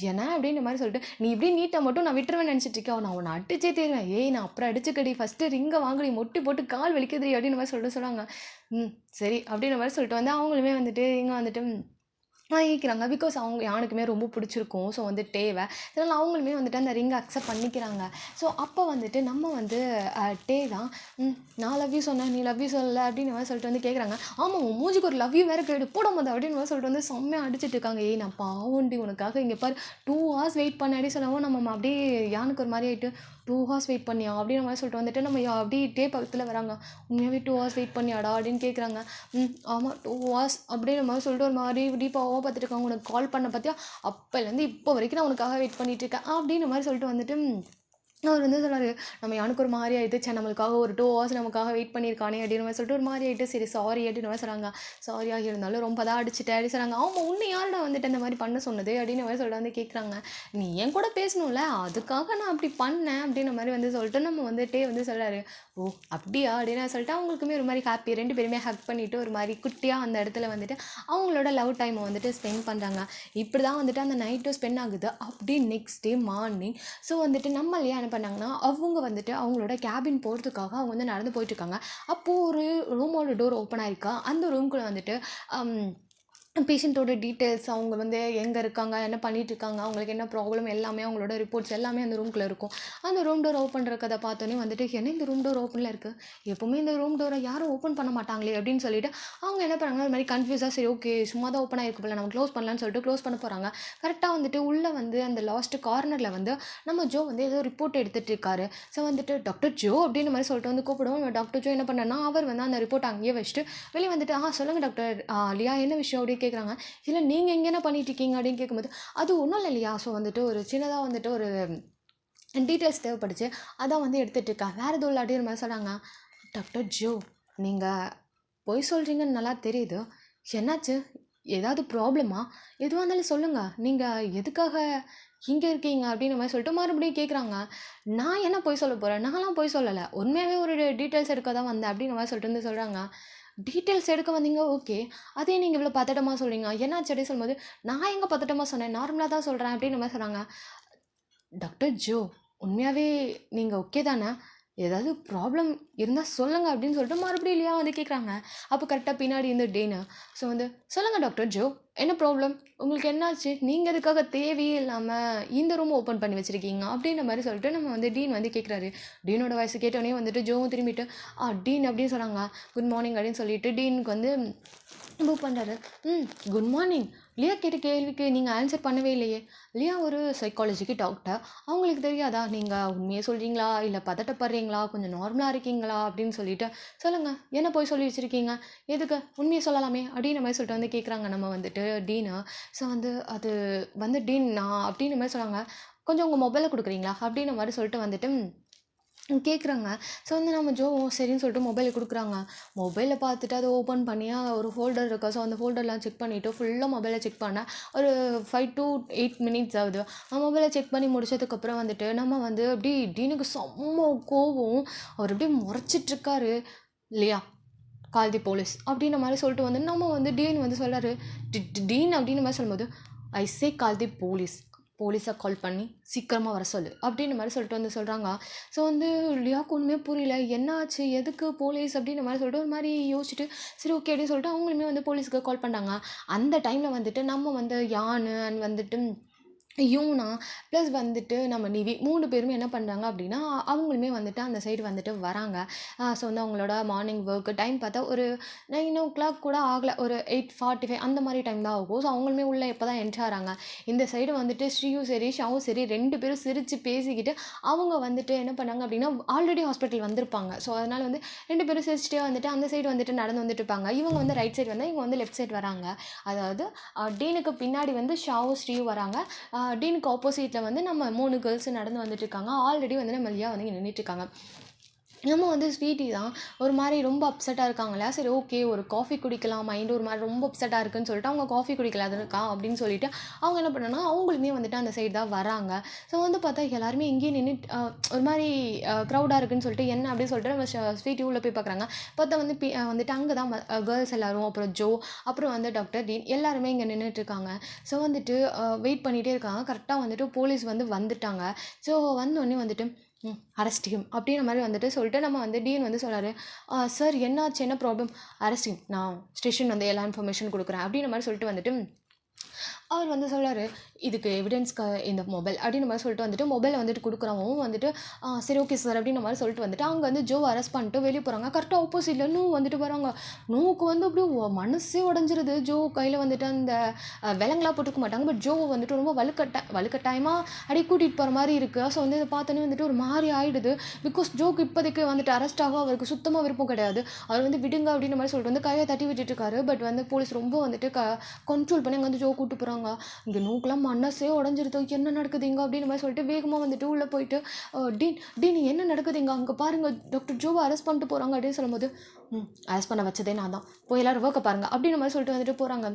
ஏன்னா அப்படின்ற மாதிரி சொல்லிட்டு, நீ இப்படி நீட்டை மட்டும் நான் விட்டுருவேன் நினச்சிட்டு இருக்கேன், நான் உன்னை அடிச்சே தருவேன், ஏய் நான் அப்புறம் அடிச்சுக்கடி, ஃபஸ்ட்டு ரிங்கை வாங்கடி, மொட்டி போட்டு கால் வலிக்குதுடி அப்படின்ற மாதிரி சொல்லிட்டு சொல்லுவாங்க. சரி அப்படின்ற மாதிரி சொல்லிட்டு வந்து அவங்களுமே வந்துட்டு இங்கே வந்துட்டு வாங்கிக்கிறாங்க. பிகாஸ் அவங்க யானுக்குமே ரொம்ப பிடிச்சிருக்கும். ஸோ வந்து தேவை, இதனால் அவங்களுமே வந்துட்டு அந்த ரிங்கை அக்செப்ட் பண்ணிக்கிறாங்க. ஸோ அப்போ வந்துட்டு நம்ம வந்து தான் நான் லவ் யூ சொன்னேன், நீ லவ் யூ சொல்லலை அப்படின்னு மாதிரி சொல்லிட்டு வந்து கேட்குறாங்க. ஆமாம் உன் மூஞ்சிக்கு ஒரு லவ் யூ வேறு கேடு போடாமது அப்படின்னு மாதிரி சொல்லிட்டு வந்து செம்மையாக அடிச்சிட்டு இருக்காங்க. ஏய் நான் பாவண்டி உனக்காக இங்கே பாரு 2 hours வெயிட் பண்ண அப்படி சொல்லவும் நம்ம அப்படியே யானுக்கு ஒரு மாதிரி ஆகிட்டு 2 hours வெயிட் பண்ணியா அப்படின்ற மாதிரி சொல்லிட்டு வந்துட்டு நம்ம அப்படியே பக்கத்தில் வராங்க. உண்மையாகவே 2 hours வெயிட் பண்ணியாடா அப்படின்னு கேட்குறாங்க. ஆமாம் 2 hours அப்படின்ற மாதிரி சொல்லிட்டு ஒரு மாதிரி டீப்பாக பார்த்துட்டு இருக்காங்க. உனக்கு கால் பண்ண பார்த்தியா, அப்போலேருந்து இப்போ வரைக்கும் நான் உனக்காக வெயிட் பண்ணிட்டு இருக்கேன் அப்படின்ற மாதிரி சொல்லிட்டு வந்துட்டு அவர் வந்து சொல்கிறாரு. நம்ம எனக்கு ஒரு மாதிரி ஆகிட்டு, சே நம்மளுக்காக ஒரு 2 hours நமக்காக வெயிட் பண்ணியிருக்கானே அப்படின்னு மாதிரி சொல்லிட்டு ஒரு மாதிரி ஆகிட்டு, சரி சாரி அப்படின்னு மாதிரி சொல்கிறாங்க. சாரியாக இருந்தாலும் ரொம்ப தான் அடிச்சுட்டேன் அப்படின்னு சொல்கிறாங்க. ஆமாம் உன்னை யாருடா வந்துட்டு இந்த மாதிரி பண்ண சொன்னது அப்படின்னு மாதிரி சொல்லிட்டு வந்து கேட்குறாங்க. நீ என் கூட பேசணும்ல, அதுக்காக நான் அப்படி பண்ணேன் அப்படின்ற மாதிரி வந்து சொல்லிட்டு நம்ம வந்துட்டே வந்து சொல்கிறாரு. ஓ அப்படியா அப்படின்னு சொல்லிட்டு அவங்களுக்குமே ஒரு மாதிரி ஹாப்பி, 2 பேருமே ஹக் பண்ணிவிட்டு ஒரு மாதிரி குட்டியாக அந்த இடத்துல வந்துட்டு அவங்களோட லவ் டைமை வந்துட்டு ஸ்பெண்ட் பண்ணுறாங்க. இப்படி தான் வந்துட்டு அந்த நைட்டும் ஸ்பெண்ட் ஆகுது. அப்படி நெக்ஸ்ட் டே மார்னிங் ஸோ வந்துட்டு நம்ம இல்லையா என்ன பண்ணாங்கன்னா, அவங்க வந்துட்டு அவங்களோட கேபின் போகிறதுக்காக அவங்க வந்து நடந்து போயிட்டுருக்காங்க. அப்போது ஒரு ரூமோட டோர் ஓப்பன் ஆகிருக்கா. அந்த ரூம்குள்ளே வந்துட்டு பேஷண்ட்டோட டீட்டெயில்ஸ், அவங்க வந்து எங்கே இருக்காங்க, என்ன பண்ணிகிட்ருக்காங்க, அவங்களுக்கு என்ன ப்ராப்ளம் எல்லாமே அவங்களோட ரிப்போர்ட்ஸ் எல்லாமே அந்த ரூம்குள்ளே இருக்கும். அந்த ரூம் டோர் ஓப்பன் இருக்கிறத பார்த்தோன்னே வந்துட்டு என்ன இந்த ரூம் டோர் ஓப்பனில் இருக்குது, எப்போவுமே இந்த ரூம் டோரை யாரும் ஓப்பன் பண்ண மாட்டாங்களே அப்படின்னு சொல்லிட்டு அவங்க என்ன பண்ணுறாங்க, அது மாதிரி கன்ஃபியூஸாக சரி ஓகே சும்மா தான் ஓப்பன் ஆகிருக்கு போல, நம்ம க்ளோஸ் பண்ணலான்னு சொல்லிட்டு க்ளோஸ் பண்ண போகிறாங்க. கரெக்டாக வந்துட்டு உள்ளே வந்து அந்த லாஸ்ட்டு கார்னரில் வந்து நம்ம ஜோ வந்து ஏதோ ரிப்போர்ட் எடுத்துகிட்டு இருக்காரு. ஸோ வந்துட்டு டாக்டர் ஜோ அப்படின்ற மாதிரி சொல்லிட்டு வந்து கூப்பிடுவோம். டாக்டர் ஜோ என்ன பண்ணேன்னா, அவர் வந்து அந்த ரிப்போர்ட் அங்கேயே வச்சுட்டு வெளியே வந்துட்டு சொல்லுங்கள் டாக்டர் லியா என்ன விஷயம் அப்படின்னு கேட்குறாங்க. இல்லை நீங்கள் எங்கே என்ன பண்ணிகிட்ருக்கீங்க அப்படின்னு கேட்கும்போது, அது ஒன்றும் இல்லை இல்லையா, ஸோ வந்துட்டு ஒரு சின்னதாக வந்துட்டு ஒரு டீட்டெயில்ஸ் தேவைப்படுச்சு, அதான் வந்து எடுத்துகிட்ருக்கேன், வேறு எதுவும் இல்லை அப்படின்ற மாதிரி சொல்கிறாங்க. டாக்டர் ஜோ நீங்கள் பொய் சொல்கிறீங்கன்னு நல்லா தெரியுது, என்னாச்சு, ஏதாவது ப்ராப்ளமா, எதுவாக இருந்தாலும் சொல்லுங்கள், நீங்கள் எதுக்காக இங்கே இருக்கீங்க அப்படின்ற மாதிரி சொல்லிட்டு மறுபடியும் கேட்குறாங்க. நான் என்ன போய் சொல்ல போகிறேன், நான்லாம் போய் சொல்லலை, உண்மையாகவே ஒரு டீட்டெயில்ஸ் எடுக்க தான் வந்தேன் அப்படின்ற மாதிரி சொல்லிட்டு வந்து சொல்கிறாங்க. டீட்டெயில்ஸ் எடுக்க வந்தீங்க, ஓகே, அதே நீங்கள் இவ்வளோ பதட்டமாக சொல்கிறீங்க, என்னாச்சு அப்படின்னு சொல்லும்போது, நான் எங்கே பதட்டமாக சொன்னேன், நார்மலாக தான் சொல்கிறேன் அப்படின்ற மாதிரி சொல்கிறாங்க. டாக்டர் ஜோ, உண்மையாகவே நீங்கள் ஓகே தானே, ஏதாவது ப்ராப்ளம் இருந்தால் சொல்லுங்கள் அப்படின்னு சொல்லிட்டு மறுபடியும் இல்லையா வந்து கேட்குறாங்க. அப்போ கரெக்டாக பின்னாடி இருந்து டேனு ஸோ வந்து, சொல்லுங்கள் டாக்டர் ஜோ, என்ன ப்ராப்ளம், உங்களுக்கு என்னாச்சு, நீங்கள் எதுக்காக தேவையே இல்லாமல் இந்த ரூம் ஓப்பன் பண்ணி வச்சுருக்கீங்க அப்படின்ற மாதிரி சொல்லிட்டு நம்ம வந்து டீன் வந்து கேட்குறாரு. டீனோட வாய்ஸ் கேட்டோடனே வந்துட்டு ஜோவும் திரும்பிட்டு டீன் அப்படின்னு சொல்கிறாங்க. குட் மார்னிங் அப்படின்னு சொல்லிட்டு டீனுக்கு வந்து மூவ் பண்ணுறாரு. Good morning. லியா கேட்ட கேள்விக்கு நீங்கள் ஆன்சர் பண்ணவே இல்லையே. லியா ஒரு சைக்காலஜிக்கு டாக்டர், அவங்களுக்கு தெரியாதா நீங்கள் உண்மையை சொல்கிறீங்களா இல்லை பதட்டப்படுறீங்களா, கொஞ்சம் நார்மலாக இருக்கீங்களா அப்படின்னு சொல்லிட்டு, சொல்லுங்கள் என்ன போய் சொல்லி வச்சுருக்கீங்க, எதுக்கு உண்மையை சொல்லலாமே அப்படின்ற மாதிரி சொல்லிட்டு வந்து கேட்குறாங்க நம்ம வந்துட்டு டீனு. ஸோ வந்து அது வந்து டீன் நான் அப்படின்ற மாதிரி சொல்கிறாங்க. கொஞ்சம் உங்கள் மொபைலை கொடுக்குறீங்களா அப்படின்ற மாதிரி சொல்லிட்டு வந்துட்டு கேட்குறாங்க. ஸோ வந்து நம்ம ஜோ சரின்னு சொல்லிட்டு மொபைலை கொடுக்குறாங்க. மொபைலை பார்த்துட்டு அதை ஓப்பன் பண்ணி ஒரு ஃபோல்டர் இருக்கா. ஸோ அந்த ஃபோல்டர்லாம் செக் பண்ணிவிட்டு ஃபுல்லாக மொபைலை செக் பண்ணேன். ஒரு 5 to 8 minutes ஆகுது. மொபைலை செக் பண்ணி முடிச்சதுக்கப்புறம் வந்துட்டு நம்ம வந்து அப்படி டீனுக்கு செம்ம கோவம். அவர் அப்படியே முறைச்சிட்ருக்காரு இல்லையா, கால் தி போலீஸ் அப்படின்ற மாதிரி சொல்லிட்டு வந்து நம்ம வந்து டீன் வந்து சொல்கிறாரு. டீன் அப்படின்ற மாதிரி சொல்லும்போது, ஐ சே கால் தி போலீஸை கால் பண்ணி சீக்கிரமாக வர சொல்லு அப்படின்ற மாதிரி சொல்லிட்டு வந்து சொல்கிறாங்க. ஸோ வந்து லியாவுக்கு ஒன்றுமே புரியல, என்ன ஆச்சு, எதுக்கு போலீஸ் அப்படின்ற மாதிரி சொல்லிட்டு ஒரு மாதிரி யோசிச்சுட்டு, சரி ஓகே அப்படின்னு சொல்லிட்டு அவங்களுமே வந்து போலீஸுக்கு கால் பண்ணாங்க. அந்த டைமில் வந்துட்டு நம்ம வந்து யானு அண்ட் வந்துட்டு யூனா ப்ளஸ் வந்துட்டு நம்ம நிவி 3 பேருமே என்ன பண்ணுறாங்க அப்படின்னா, அவங்களுமே வந்துட்டு அந்த சைடு வந்துட்டு வராங்க. ஸோ வந்து அவங்களோட மார்னிங் ஒர்க்கு டைம் பார்த்தா ஒரு 9 o'clock கூட ஆகலை, ஒரு 8:45 அந்த மாதிரி டைம் தான் ஆகும். ஸோ அவங்களுமே உள்ளே எப்போ தான் என்ட்ரு ஆகிறாங்க. இந்த சைடு வந்துட்டு ஸ்ரீயும் சரி ஷாவும் சரி 2 பேரும் சிரித்து பேசிக்கிட்டு அவங்க வந்துட்டு என்ன பண்ணாங்க அப்படின்னா, ஆல்ரெடி ஹாஸ்பிட்டல் வந்திருப்பாங்க. ஸோ அதனால் வந்து 2 பேரும் சிரிச்சிட்டே வந்துட்டு அந்த சைடு வந்துட்டு நடந்து வந்துட்டு இருப்பாங்க. இவங்க வந்து ரைட் சைடு வந்தால் இவங்க வந்து லெஃப்ட் சைடு வராங்க. அதாவது டீனுக்கு பின்னாடி வந்து ஷாவும் ஸ்ரீயும் வராங்க. டீனுக்கு ஆப்போசிட்டில் வந்து நம்ம 3 கேர்ள்ஸ் நடந்து வந்துட்டு இருக்காங்க. ஆல்ரெடி வந்து நம்ம லியா வந்து இங்கே நின்றுட்டுருக்காங்க. நம்ம வந்து ஸ்வீட்டி தான் ஒரு மாதிரி ரொம்ப அப்செட்டாக இருக்காங்களா. சரி ஓகே, ஒரு காஃபி குடிக்கலாம், மைண்டு ஒரு மாதிரி ரொம்ப அப்செட்டாக இருக்குன்னு சொல்லிட்டு அவங்க காஃபி குடிக்கல இருக்கா அப்படின்னு சொல்லிட்டு அவங்க என்ன பண்ணாங்கன்னா, அவங்களுமே வந்துட்டு அந்த சைடு தான் வராங்க. ஸோ வந்து பார்த்தா எல்லாருமே இங்கேயே நின்று ஒரு மாதிரி க்ரௌடாக இருக்குன்னு சொல்லிட்டு என்ன அப்படின்னு சொல்லிட்டு நம்ம ஸ்வீட்டி உள்ளே போய் பார்க்குறாங்க. பார்த்தா வந்து வந்துட்டு அங்கே தான் கேர்ள்ஸ் எல்லோரும், அப்புறம் ஜோ, அப்புறம் வந்து டாக்டர் டீன் எல்லாருமே இங்கே நின்றுட்டுருக்காங்க. ஸோ வந்துட்டு வெயிட் பண்ணிகிட்டே இருக்காங்க. கரெக்டாக வந்துட்டு போலீஸ் வந்து வந்துட்டாங்க. ஸோ வந்தோடனே வந்துட்டு அரெஸ்ட் ஹிம் அப்படின்ற மாதிரி வந்துட்டு சொல்லிட்டு நம்ம வந்து டீன் வந்து சொல்கிறாரு. சார் என்னாச்சு, என்ன ப்ராப்ளம், அரெஸ்ட் ஹிம், நான் ஸ்டேஷன் வந்து எல்லா இன்ஃபர்மேஷன் கொடுக்குறேன் அப்படின்ற மாதிரி சொல்லிட்டு வந்துட்டு அவர் வந்து சொல்கிறாரு. இதுக்கு எவிடன்ஸ்க்கு இந்த மொபைல் அப்படின்ற மாதிரி சொல்லிட்டு வந்துட்டு மொபைலை வந்துட்டு கொடுக்குறவங்க வந்துட்டு சரி ஓகே சார் அப்படின்ற மாதிரி சொல்லிட்டு வந்துட்டு அங்கே வந்து ஜோ அரெஸ்ட் பண்ணிட்டு வெளியே போகிறாங்க. கரெக்டாக ஆப்போசிட்டில் நூ வந்துட்டு வராங்க. நூவுக்கு வந்து அப்படியே மனசே உடஞ்சிருது. ஜோ கையில் வந்துட்டு அந்த விலங்கெலாம் போட்டுக்க மாட்டாங்க, பட் ஜோ வந்துட்டு ரொம்ப வலுக்கட்டாயமாக அப்படியே கூட்டிகிட்டு போகிற மாதிரி இருக்குது. ஸோ வந்து இதை பார்த்தோன்னே வந்துட்டு ஒரு மாதிரி ஆகிடுது. பிகாஸ் ஜோக்கு இப்போதைக்கு வந்துட்டு அரெஸ்ட் ஆக அவருக்கு சுத்தமாக விருப்பம் கிடையாது. அவர் வந்து விடுங்க அப்படின்ற மாதிரி சொல்லிட்டு வந்து கையை தட்டி விட்டுட்டு இருக்காரு. பட் வந்து போலீஸ் ரொம்ப வந்துட்டு கண்ட்ரோல் பண்ணி அங்கே வந்து ஜோ கூப்பிட்டு போகிறாங்க. இங்கே நூக்கெலாம் மனசே உடஞ்சிருது. என்ன நடக்குது இங்கே அப்படின்ற மாதிரி சொல்லிட்டு வேகமாக வந்துட்டு உள்ளே போயிட்டு டீன் என்ன நடக்குது இங்கே, அங்கே பாருங்கள் டாக்டர் ஜோவை அரெஸ்ட் பண்ணிட்டு போகிறாங்க அப்படின்னு சொல்லும்போது, அரெஸ்ட் பண்ண வச்சதே நான் தான், போய் எல்லோரும் ஒர்க்கை பாருங்கள் அப்படின்ற மாதிரி சொல்லிட்டு வந்துட்டு போகிறாங்க.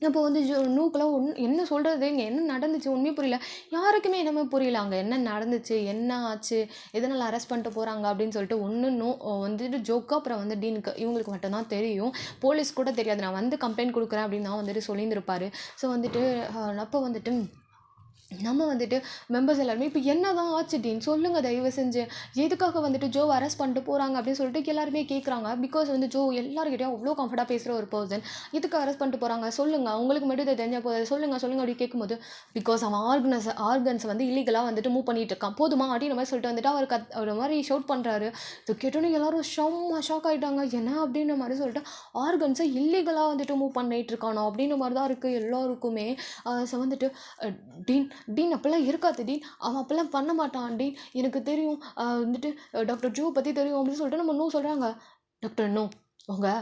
அப்போ வந்து நூக்கெல்லாம் என்ன சொல்கிறது, இங்கே என்ன நடந்துச்சு உண்மையே புரியல. யாருக்குமே என்னமே புரியல அங்கே என்ன நடந்துச்சு, என்ன ஆச்சு, எதனால் அரெஸ்ட் பண்ணிட்டு போகிறாங்க அப்படின்னு சொல்லிட்டு வந்துட்டு ஜோக்கு அப்புறம் வந்து டீனுக்கு இவங்களுக்கு மட்டும்தான் தெரியும். போலீஸ் கூட தெரியாது. நான் வந்து கம்ப்ளைண்ட் கொடுக்குறேன் அப்படின்னு தான் வந்துட்டு சொல்லியிருந்திருப்பாரு. ஸோ வந்துட்டு அப்போ வந்துட்டு நம்ம வந்துட்டு மெம்பர்ஸ் எல்லாருமே இப்போ என்ன தான் ஆச்சு டீன் சொல்லுங்கள் தயவு செஞ்சு, எதுக்காக வந்துட்டு ஜோ அரெஸ்ட் பண்ணிட்டு போகிறாங்க அப்படின்னு சொல்லிட்டு எல்லாருமே கேட்குறாங்க. பிகாஸ் வந்து ஜோ எல்லாருக்கிட்டையும் அவ்வளோ கம்ஃபர்ட்டாக பேசுகிற ஒரு பர்சன், இதுக்கு அரெஸ்ட் பண்ணிட்டு போகிறாங்க சொல்லுங்கள், அவங்களுக்கு மட்டும் இதை தெரிஞ்ச போது சொல்லுங்கள் அப்படி கேட்கும்போது, பிகாஸ் அவன் ஆர்கன்ஸை வந்து இல்லீகலாக வந்துட்டு மூவ் பண்ணிட்டு இருக்கான் போதுமா அப்படின்ற மாதிரி சொல்லிட்டு வந்துட்டு அவர் மாதிரி ஷவுட் பண்ணுறாரு. இது கேட்டோன்னே எல்லாரும் ஷாக் ஆகிட்டாங்க. என்ன அப்படின்ற மாதிரி சொல்லிட்டு ஆர்கன்ஸை இல்லீகலாக வந்துட்டு மூவ் பண்ணிட்டு இருக்கானோ அப்படின்ற மாதிரி தான் இருக்குது எல்லாருக்குமே. ஸோ வந்துட்டு டீன் அப்போல்லாம் இருக்காது டீன், அவன் அப்போல்லாம் பண்ண மாட்டான் டீன், எனக்கு தெரியும் வந்துட்டு டாக்டர் ஜோ பற்றி தெரியும் அப்படின்னு சொல்லிட்டு நம்ம சொல்கிறாங்க. டாக்டர் உங்கள்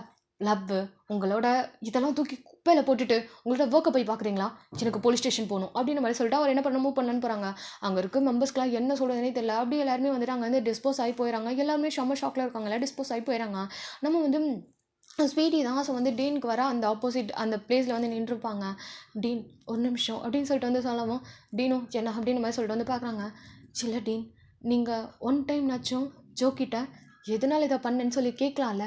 லவ் உங்களோட இதெல்லாம் தூக்கி குப்பையில் போட்டுட்டு உங்களோட ஒர்க்கை போய் பார்க்குறீங்களா, எனக்கு போலீஸ் ஸ்டேஷன் போகணும் அப்படின்ற மாதிரி சொல்லிட்டு அவர் என்ன பண்ண மூவ் பண்ணலான்னு போகிறாங்க. அங்கே இருக்க மெம்பர்ஸ்க்குலாம் என்ன சொல்கிறதுனே தெரியல. அப்படியே எல்லாருமே வந்துட்டு அங்கே வந்து டிஸ்போஸ் ஆகி போயிடறாங்க. எல்லாருமே செம்ம ஷாக்கில் இருக்காங்களா, டிஸ்போஸ் ஆகி போயிடறாங்க. நம்ம வந்து ஸ்வீட்டி தான். ஸோ வந்து டீனுக்கு வர அந்த ஆப்போசிட் அந்த பிளேஸில் வந்து நின்றுருப்பாங்க. டீன் ஒரு நிமிஷம் அப்படின்னு சொல்லிட்டு வந்து சொல்லவும், டீனும் என்ன அப்படின்னு மாதிரி சொல்லிட்டு வந்து பார்க்குறாங்க. சில டீன், நீங்கள் ஒன் டைம்னாச்சும் ஜோ கிட்ட எதனால் இதை பண்ணேன்னு சொல்லி கேட்கலாம்ல.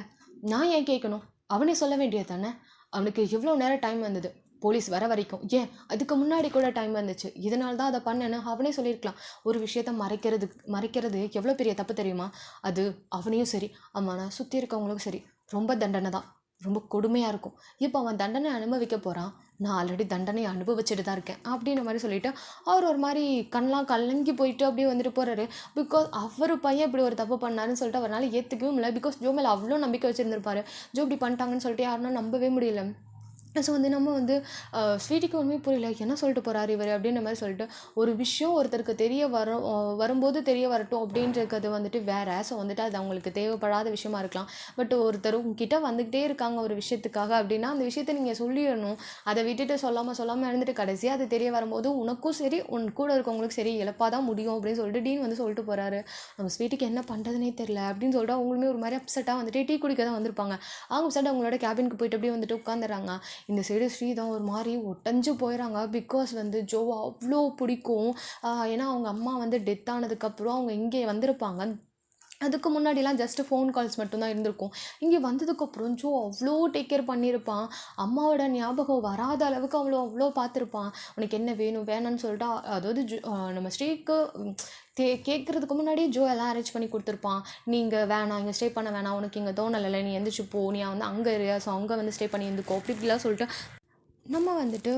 நான் ஏன் கேட்கணும்? அவனே சொல்ல வேண்டியது தானே. அவனுக்கு எவ்வளோ நேரம் டைம் வந்தது போலீஸ் வர வரைக்கும்? ஏன் அதுக்கு முன்னாடி கூட டைம் வந்துச்சு. இதனால தான் அதை பண்ணேன்னு அவனே சொல்லியிருக்கலாம். ஒரு விஷயத்த மறைக்கிறது எவ்வளோ பெரிய தப்பு தெரியுமா? அது அவனையும் சரி, அவனை சுற்றி இருக்கவங்களுக்கும் சரி ரொம்ப தண்டனை தான். ரொம்ப கொடுமையாக இருக்கும். இப்போ அவன் தண்டனை அனுபவிக்க போகிறான். நான் ஆல்ரெடி தண்டனை அனுபவிச்சுட்டு தான் இருக்கேன் அப்படின்ற மாதிரி சொல்லிட்டு அவர் ஒரு மாதிரி கண்ணெலாம் கலங்கி போயிட்டு அப்படியே வந்துட்டு போகிறாரு. பிகாஸ் அவர் பையன் இப்படி ஒரு தப்பு பண்ணாருன்னு சொல்லிட்டு அவரால் ஏற்றுக்கவே முடியல. பிகாஸ் ஜோ மேலே அவ்வளோ நம்பிக்கை வச்சுருந்துருப்பாரு. ஜோ இப்படி பண்ணிட்டாங்கன்னு சொல்லிட்டு யாருன்னா நம்பவே முடியல. ஸோ வந்து நம்ம வந்து ஸ்வீட்டிக்கு ஒன்றுமே புரியல. என்ன சொல்லிட்டு போகிறாரு இவர் அப்படின்ற மாதிரி சொல்லிட்டு ஒரு விஷயம் ஒருத்தருக்கு வரும்போது தெரிய வரட்டும் அப்படின்றது வந்துட்டு வேறு. ஸோ வந்துட்டு அது அவங்களுக்கு தேவைப்படாத விஷயமா இருக்கலாம். பட் ஒருத்தர் உங்ககிட்ட வந்துக்கிட்டே இருக்காங்க ஒரு விஷயத்துக்காக அப்படின்னா அந்த விஷயத்தை நீங்கள் சொல்லிடணும். அதை விட்டுட்டு சொல்லாமல் இருந்துட்டு கடைசியாக அது தெரிய வரும்போது உனக்கும் சரி உன் கூட இருக்கவங்களுக்கும் சரி இழப்பாக தான் முடியும் அப்படின்னு சொல்லிட்டு டீன் வந்து சொல்லிட்டு போகிறாரு. நம்ம ஸ்வீட்டிக்கு என்ன பண்ணுறதுனே தெரில அப்படின்னு சொல்லிட்டு அவங்களுமே ஒரு மாதிரி அப்செட்டாக வந்துட்டு டீ குடிக்க தான் வந்திருப்பாங்க. அவங்க அப்செட் அவங்களோட கேபினுக்கு போயிட்டு அப்படியே வந்துட்டு உட்காந்துறாங்க. இந்த சைடு ஸ்ரீ தான் ஒரு மாதிரி ஒட்டஞ்சு போயிடறாங்க. பிகாஸ் வந்து ஜோவை அவ்வளோ பிடிக்கும். ஏன்னா அவங்க அம்மா வந்து டெத் ஆனதுக்கப்புறம் அவங்க இங்கே வந்திருப்பாங்க. அதுக்கு முன்னாடிலாம் ஜஸ்ட்டு ஃபோன் கால்ஸ் மட்டும்தான் இருந்திருக்கும். இங்கே வந்ததுக்கப்புறம் ஜோ அவ்வளோ டேக் கேர் பண்ணியிருப்பான். அம்மாவோட ஞாபகம் வராத அளவுக்கு அவ்வளோ பார்த்துருப்பான். உனக்கு என்ன வேணும் வேணான்னு சொல்லிட்டு அதாவது நம்ம ஸ்ரீக்கு கேட்குறதுக்கு முன்னாடியே ஜோ எல்லாம் அரேஞ்ச் பண்ணி கொடுத்துருப்பான். நீங்கள் வேணாம் இங்கே ஸ்டே பண்ண வேணாம், உனக்கு இங்கே தோணலை, நீ எந்திரிச்சு போ, நீ வந்து அங்கே இரு, ஸோ அங்கே வந்து ஸ்டே பண்ணி இருந்துக்கோ அப்படி இப்படிலாம் சொல்லிட்டு நம்ம வந்துட்டு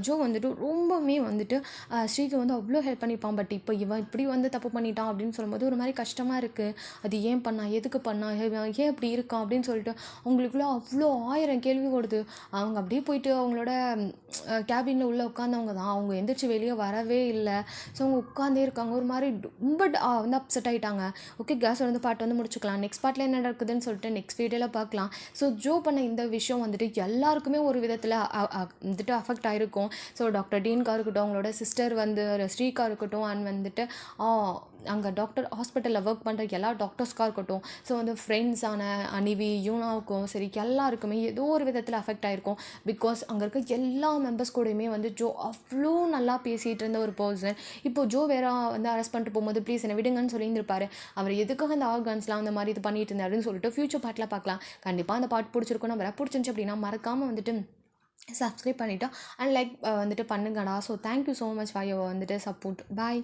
ஜோ வந்துட்டு ரொம்பவுமே வந்துட்டு ஸ்ரீக்கு வந்து அவ்வளோ ஹெல்ப் பண்ணியிருப்பான். பட் இப்போ இவன் இப்படி வந்து தப்பு பண்ணிட்டான் அப்படின்னு சொல்லும்போது ஒரு மாதிரி கஷ்டமாக இருக்குது. அது ஏன் பண்ணா, எதுக்கு பண்ணா, ஏன் இப்படி இருக்கான் அப்படின்னு சொல்லிட்டு அவங்களுக்குள்ள அவ்வளோ 1000 கேள்வி ஓடுது. அவங்க அப்படியே போயிட்டு அவங்களோட கேபினில் உள்ளே உட்காந்தவங்க தான். அவங்க எந்திரிச்சு வெளியே வரவே இல்லை. ஸோ அவங்க உட்காந்தே இருக்காங்க. ஒரு மாதிரி ரொம்ப வந்து அப்செட் ஆகிட்டாங்க. ஓகே, கேஸ் வந்து பாட்டு வந்து முடிச்சுக்கலாம். நெக்ஸ்ட் பார்ட்டில் என்ன நடக்குதுன்னு சொல்லிட்டு நெக்ஸ்ட் வீடியோவில் பார்க்கலாம். ஸோ ஜோ பண்ண இந்த விஷயம் வந்துட்டு எல்லாருக்குமே ஒரு விதத்தில் வந்துட்டு அஃபெக்ட் ஆகிருக்கும். ஸோ டாக்டர் டீன்காக இருக்கட்டும், அவங்களோட சிஸ்டர் வந்து ஸ்ரீக்காக இருக்கட்டும், அண்ட் வந்துட்டு அங்கே டாக்டர் ஹாஸ்பிட்டலில் ஒர்க் பண்ணுற எல்லா டாக்டர்ஸ்க்காக இருக்கட்டும், ஸோ வந்து ஃப்ரெண்ட்ஸான அனிவி யூனாவுக்கும் சரி எல்லாருக்குமே ஏதோ ஒரு விதத்தில் அஃபெக்ட் ஆகிருக்கும். பிகாஸ் அங்கே இருக்க எல்லா மெம்பர்ஸ் கூடயுமே வந்து ஜோ அவ்வளோ நல்லா பேசிகிட்டு இருந்த ஒரு பர்சன். இப்போது ஜோ வேற வந்து அரெஸ்ட் பண்ணிட்டு போகும்போது ப்ளீஸ் என்னை விடுங்கன்னு சொல்லியிருந்திருப்பாரு. அவர் எதுக்காக அந்த ஆர்கன்ஸ்லாம் அந்த மாதிரி இது பண்ணிட்டு இருந்தாருன்னு சொல்லிட்டு ஃபியூச்சர் பார்ட்டில் பார்க்கலாம். கண்டிப்பாக அந்த பாட்டு பிடிச்சிருக்கும். நம்ம பிடிச்சிருந்துச்சு அப்படின்னா மறக்காமல் வந்துட்டு சப்ஸ்கிரைப் பண்ணிவிட்டோம் அண்ட் லைக் வந்துட்டு பண்ணுங்கடா. So thank you so much for your வந்துட்டு சப்போர்ட். பாய்.